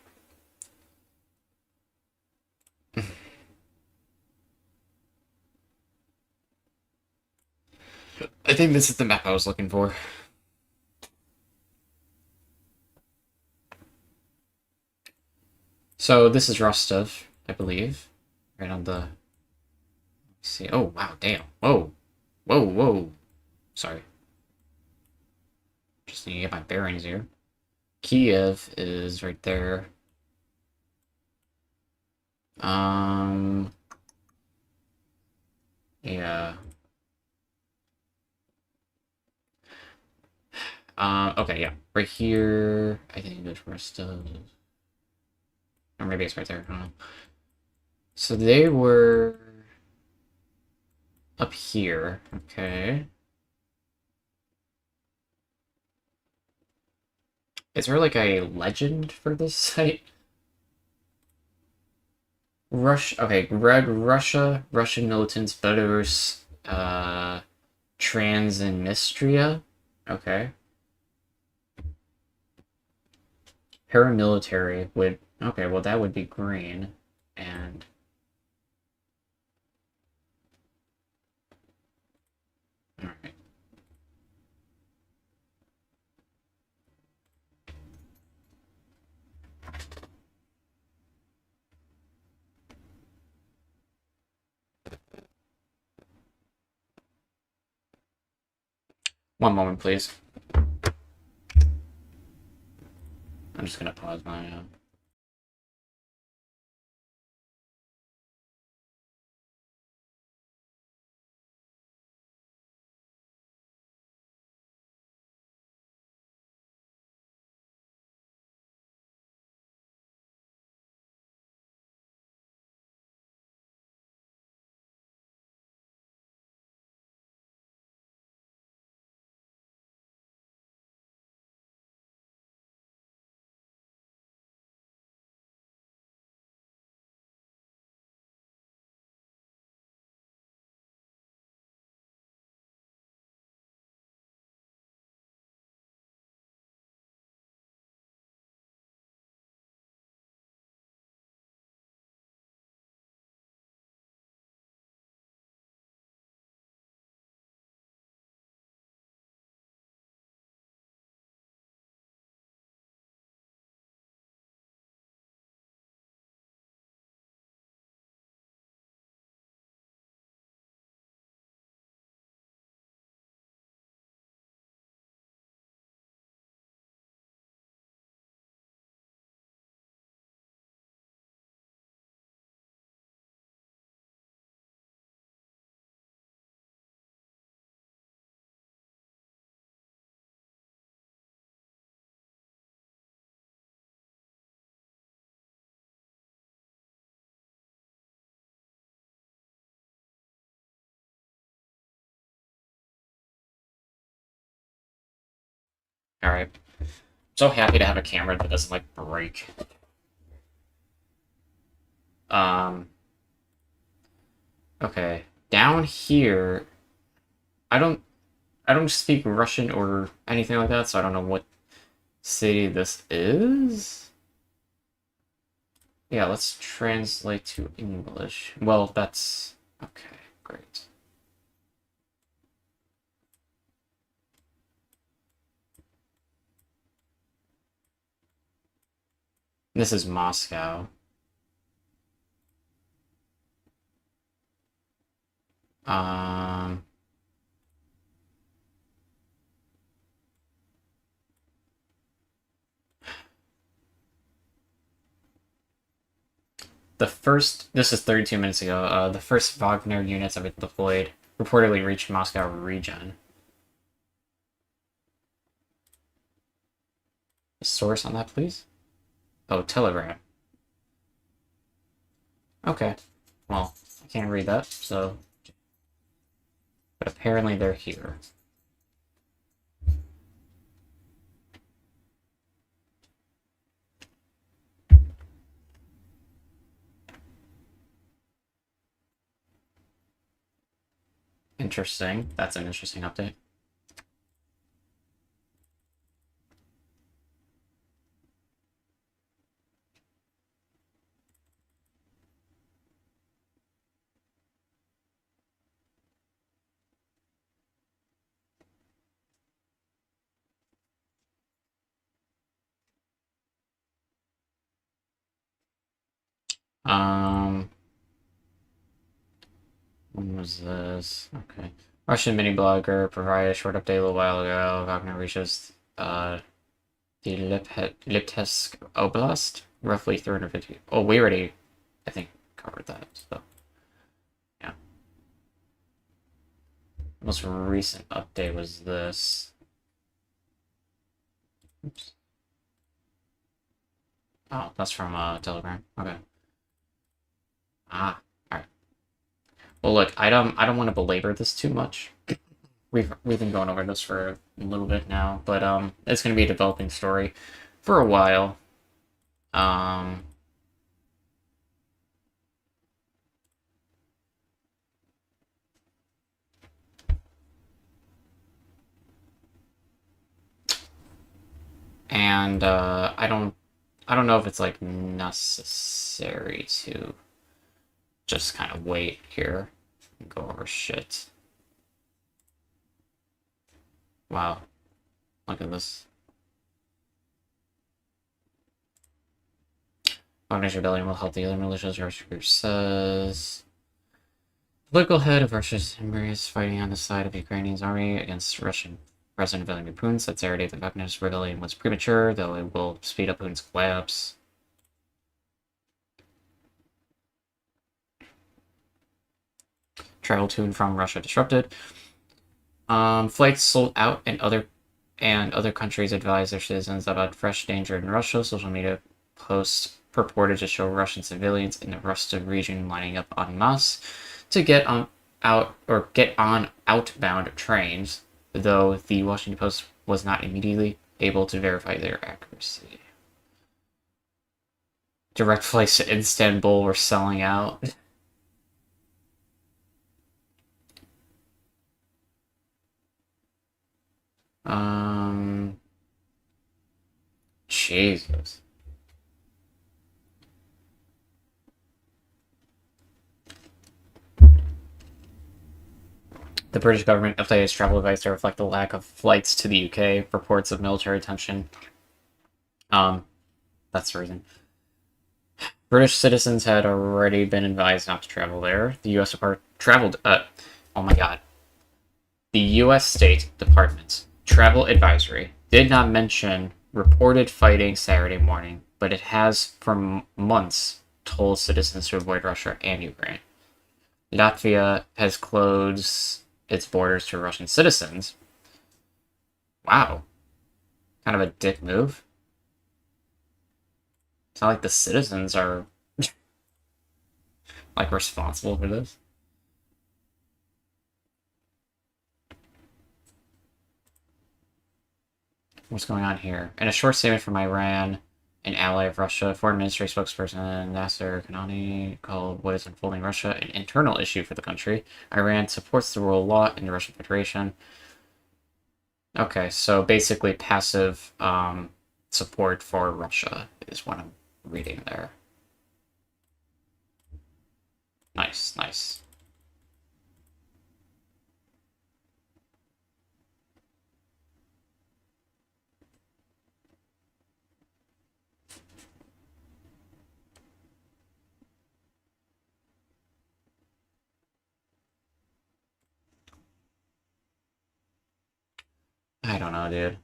I think this is the map I was looking for. So this is Rostov, I believe. Right on the... Let's see. Oh, wow, damn. Whoa. Whoa, whoa. Sorry. Just need to get my bearings here. Kiev is right there. Yeah. Okay, yeah. Right here, I think there's Rostov. Or maybe it's right there, I don't know. So they were up here, okay. Is there like a legend for this site? Okay, Red Russia, Russian militants, Belarus, Transnistria, okay. Paramilitary would, okay, well that would be green, and... Alright. One moment, please. I'm just gonna pause my Alright. So happy to have a camera that doesn't, like, break. Okay. Down here, I don't speak Russian or anything like that, so I don't know what city this is. Yeah, let's translate to English. Well, that's... okay, great. This is Moscow. Um... This is 32 minutes ago, the first Wagner units have been deployed, reportedly reached Moscow region. A source on that, please? Oh, Telegram. Okay. Well, I can't read that, so... but apparently they're here. Interesting. That's an interesting update. When was this? Okay. Russian mini blogger provided a short update a little while ago. Wagner reaches the Lipetsk Oblast, roughly 350. Oh, we already, I think, covered that. So, yeah. Most recent update was this. Oops. Oh, that's from Telegram. Okay. Ah, all right. Well, look, I don't want to belabor this too much. We've been going over this for a little bit now, but it's going to be a developing story for a while. And I don't know if it's like necessary to just kind of wait here and go over shit. Wow. Look at this. Wagner's rebellion will help the other militias, Russian group says. The political head of Russia's is fighting on the side of the Ukrainian army against Russian President Vladimir Putin said Saturday that Wagner's rebellion was premature, though it will speed up Putin's collapse. Travel to and from Russia disrupted. Flights sold out, and other countries advise their citizens about fresh danger in Russia. Social media posts purported to show Russian civilians in the Rostov region lining up en masse to get on outbound trains, though the Washington Post was not immediately able to verify their accuracy. Direct flights to Istanbul were selling out. Jesus. The British government updated its travel advice to reflect the lack of flights to the UK, reports of military tension. That's the reason. British citizens had already been advised not to travel there. The U.S. oh my god. The U.S. State Department's travel advisory did not mention reported fighting Saturday morning, but it has for months told citizens to avoid Russia and Ukraine. Latvia has closed its borders to Russian citizens. Wow. Kind of a dick move. It's not like the citizens are like responsible for this. What's going on here? In a short statement from Iran, an ally of Russia, Foreign Ministry spokesperson Nasser Kanani called what is unfolding in Russia an internal issue for the country. Iran supports the rule of law in the Russian Federation. Okay, so basically passive support for Russia is what I'm reading there. Nice, nice. I don't know, dude.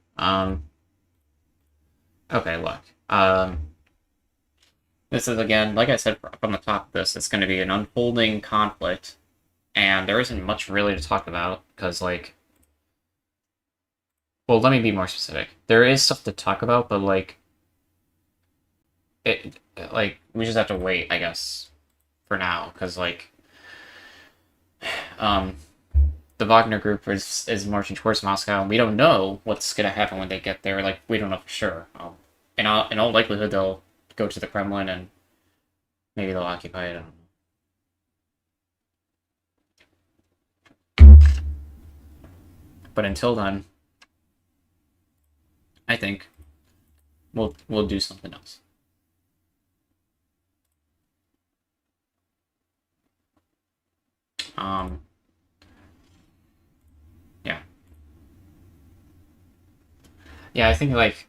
Okay, look. This is, again, like I said from the top of this, it's going to be an unfolding conflict, and there isn't much really to talk about, because, like... Well, let me be more specific. There is stuff to talk about, but, like... we just have to wait, I guess, for now, because, like... The Wagner group is marching towards Moscow, and we don't know what's going to happen when they get there. Like, we don't know for sure. In all likelihood, they'll go to the Kremlin, and maybe they'll occupy it. I don't know. But until then, I think we'll do something else. Yeah. Yeah, I think, like,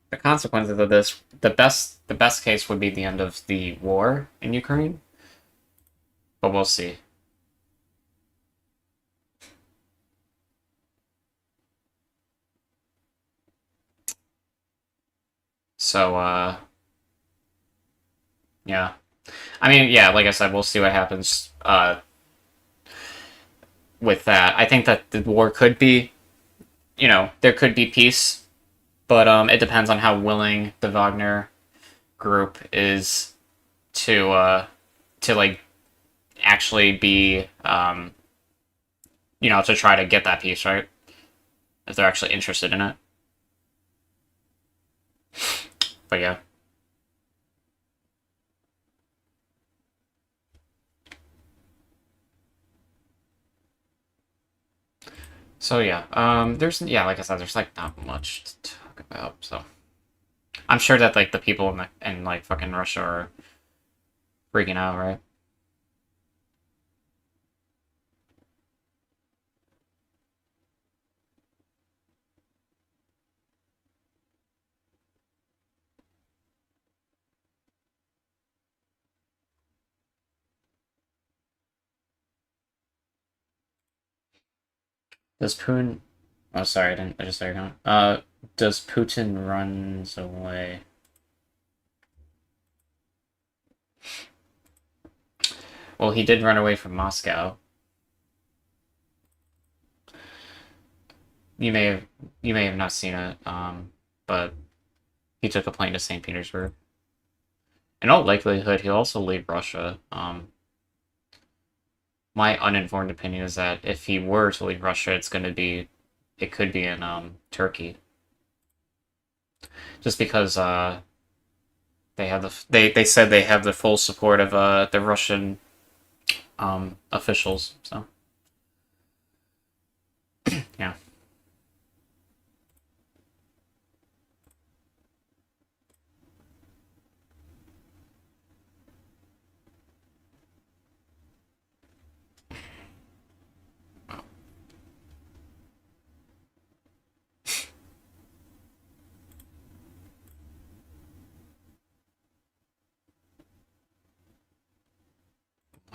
the consequences of this, the best case would be the end of the war in Ukraine, but we'll see. So, yeah. I mean, yeah, like I said, we'll see what happens, with that. I think that the war could be, you know, there could be peace, but it depends on how willing the Wagner group is to like actually be you know, to try to get that peace, right? If they're actually interested in it. But yeah. So yeah, like I said, there's like not much to talk about. So I'm sure that like the people in like fucking Russia are freaking out, right? Does Putin? Oh, sorry, I just started going. Does Putin runs away? Well, he did run away from Moscow. You may have not seen it, but he took a plane to St. Petersburg. In all likelihood, he'll also leave Russia. My uninformed opinion is that if he were to leave Russia, it could be in Turkey. Just because they have they said they have the full support of the Russian officials. So yeah.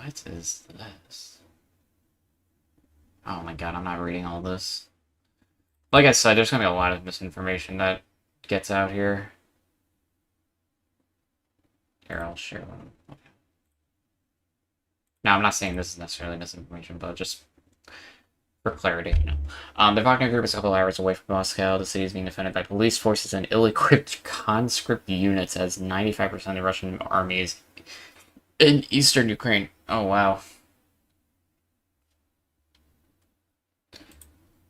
What is this? Oh my god, I'm not reading all this. Like I said, there's gonna be a lot of misinformation that gets out here. Here, I'll share one. Okay. Now, I'm not saying this is necessarily misinformation, but just for clarity, you know. The Wagner group is a couple hours away from Moscow. The city is being defended by police forces and ill-equipped conscript units, as 95% of the Russian army is in eastern Ukraine. Oh, wow.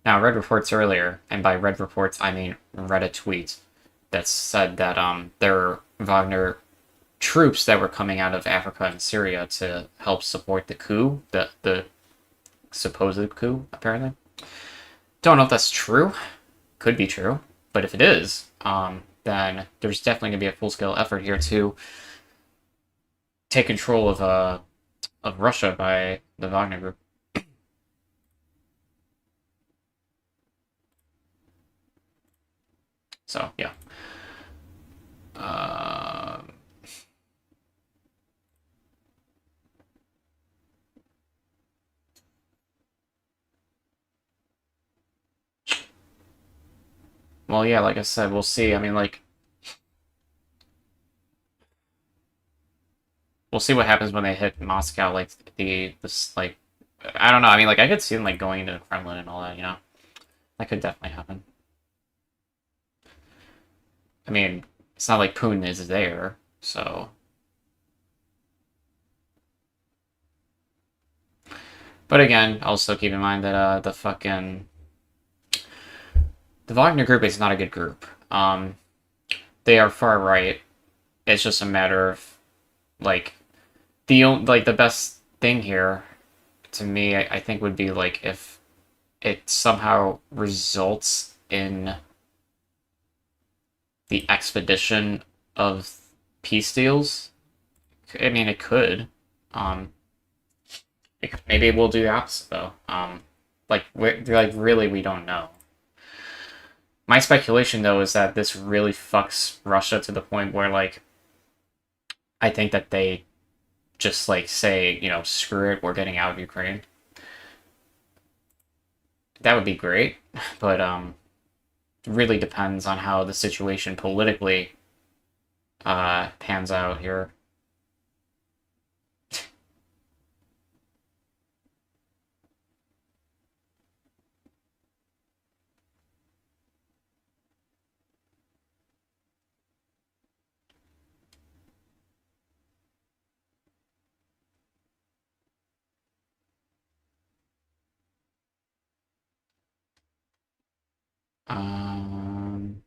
Now, I read reports earlier, and by read reports, I mean read a tweet that said that there were Wagner troops that were coming out of Africa and Syria to help support the coup, the supposed coup, apparently. Don't know if that's true. Could be true. But if it is, then there's definitely going to be a full-scale effort here to take control of Russia by the Wagner Group. So, yeah. Well, yeah, like I said, we'll see. I mean, like, we'll see what happens when they hit Moscow. Like this, like, I don't know. I mean, like, I could see them like going into the Kremlin and all that. You know, that could definitely happen. I mean, it's not like Putin is there, so. But again, also keep in mind that the Wagner Group is not a good group. They are far right. It's just a matter of like the best thing here to me, I think, would be like if it somehow results in the expedition of peace deals. I mean, it could. Maybe we'll do the opposite though. Like really, we don't know. My speculation though is that this really fucks Russia to the point where like I think that they just like say, you know, screw it, we're getting out of Ukraine. That would be great, but it really depends on how the situation politically pans out here. Um,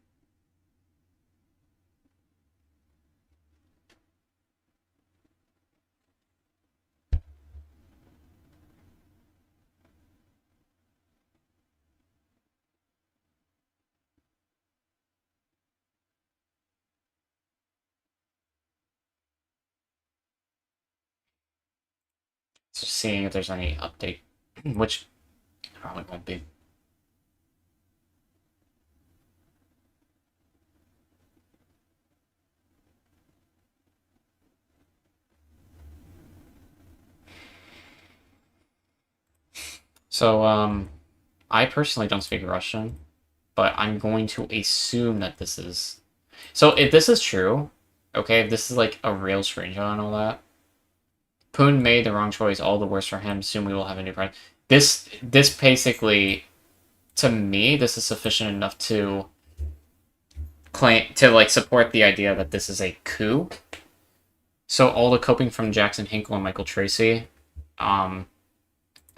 just seeing if there's any update, which probably won't be. So, I personally don't speak Russian, but I'm going to assume that this is... So, if this is true, okay, if this is like a real screenshot and all that, Putin made the wrong choice, all the worse for him, soon we will have a new president. This basically, to me, this is sufficient enough to claim, to like support the idea that this is a coup. So all the coping from Jackson Hinkle and Michael Tracy, I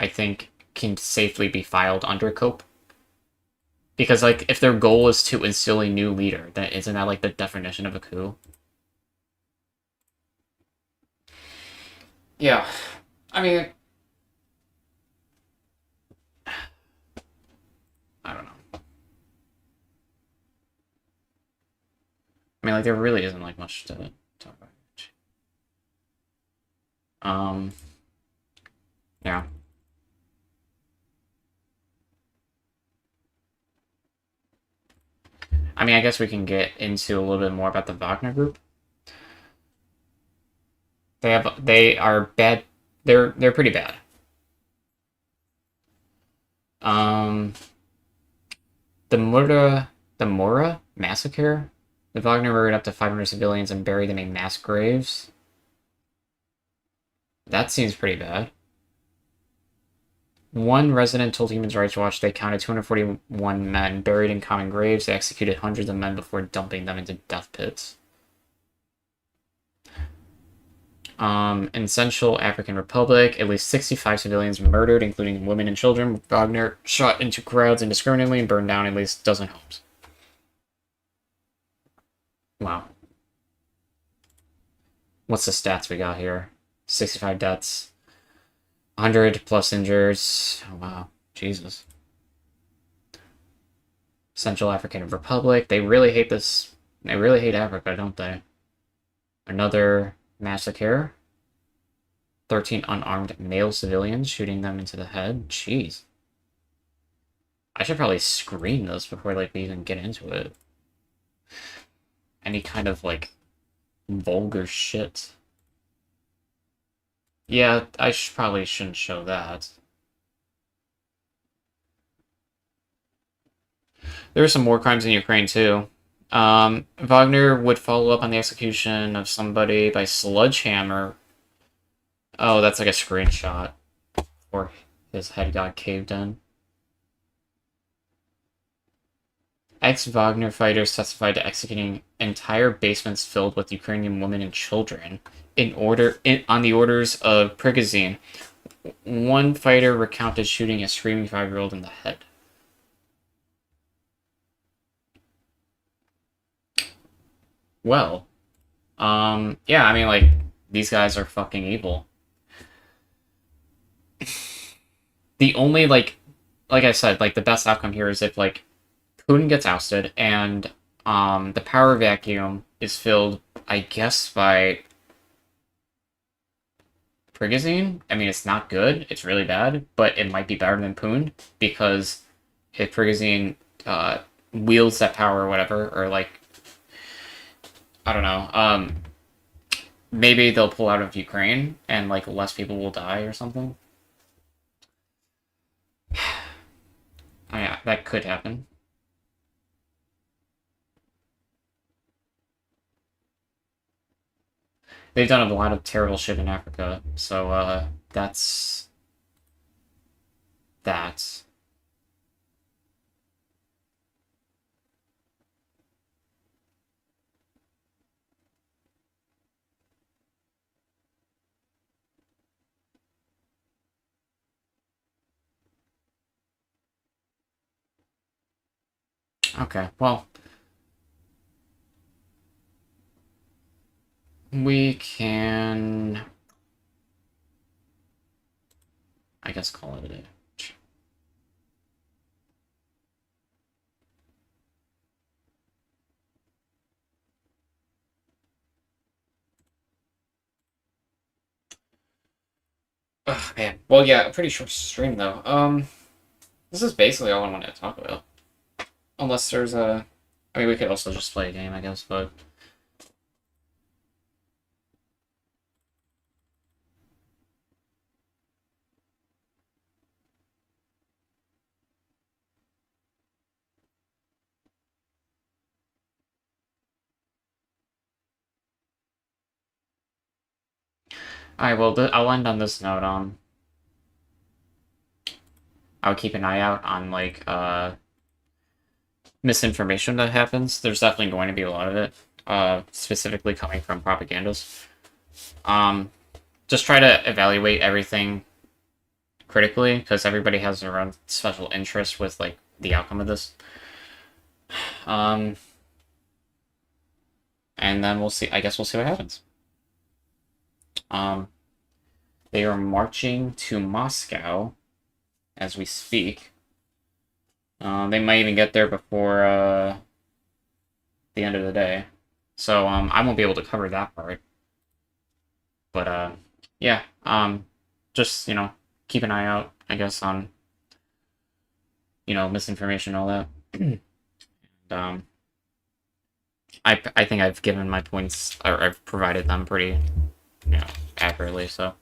think can safely be filed under COUP. Because, like, if their goal is to instill a new leader, then isn't that, like, the definition of a coup? Yeah. I mean... I don't know. I mean, like, there really isn't, like, much to talk about. Yeah. I mean, I guess we can get into a little bit more about the Wagner Group. They are bad. They're pretty bad. The Mura massacre. The Wagner murdered up to 500 civilians and buried them in mass graves. That seems pretty bad. One resident told Human Rights Watch they counted 241 men buried in common graves. They executed hundreds of men before dumping them into death pits. In Central African Republic, at least 65 civilians murdered, including women and children. Wagner shot into crowds indiscriminately and burned down at least a dozen homes. Wow. What's the stats we got here? 65 deaths. 100 plus injuries. Oh, wow. Jesus. Central African Republic. They really hate this. They really hate Africa, don't they? Another massacre. 13 unarmed male civilians shooting them into the head. Jeez. I should probably screen this before, like, we even get into it. Any kind of, like, vulgar shit. Yeah, I probably shouldn't show that. There are some war crimes in Ukraine, too. Wagner would follow up on the execution of somebody by sledgehammer. Oh, that's like a screenshot. Or his head got caved in. Ex-Wagner fighters testified to executing entire basements filled with Ukrainian women and children on the orders of Prigozhin. One fighter recounted shooting a screaming 5-year-old in the head. Well, yeah, I mean, like, these guys are fucking evil. The only, like I said, like, the best outcome here is if, like, Putin gets ousted, and the power vacuum is filled, I guess, by Prigozhin. I mean, it's not good. It's really bad, but it might be better than Putin, because if Prigozhin wields that power or whatever, or, like, I don't know, maybe they'll pull out of Ukraine, and, like, less people will die or something. Yeah, that could happen. They've done a lot of terrible shit in Africa, so, that's that. Okay, well, we can, I guess, call it a day. Ugh, man. Well, yeah, a pretty short stream, though. This is basically all I wanted to talk about. Unless there's a... I mean, we could also just play a game, I guess, but... Alright, well, I'll end on this note. I'll keep an eye out on, like, misinformation that happens. There's definitely going to be a lot of it, specifically coming from propagandists. Just try to evaluate everything critically, because everybody has their own special interest with, like, the outcome of this. And then we'll see, I guess we'll see what happens. They are marching to Moscow as we speak. They might even get there before the end of the day. So I won't be able to cover that part. But yeah, just, you know, keep an eye out, I guess, on, you know, misinformation and all that. And, I think I've given my points, or I've provided them pretty, you know, accurately, so.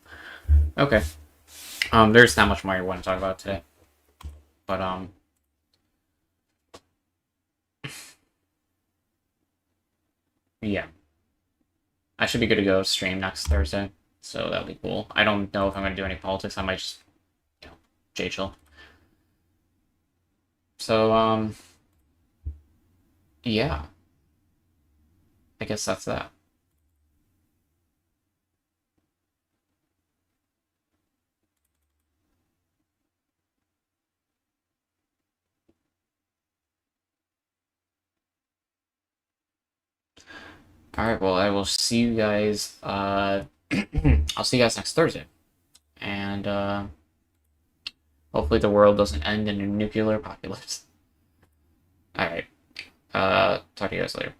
Okay. There's not much more I want to talk about today. But, yeah. I should be good to go stream next Thursday, so that'll be cool. I don't know if I'm going to do any politics. I might just, you know, J-chill. So, yeah. I guess that's that. Alright, well, I will see you guys, I'll see you guys next Thursday. And, hopefully the world doesn't end in a nuclear apocalypse. Alright, talk to you guys later.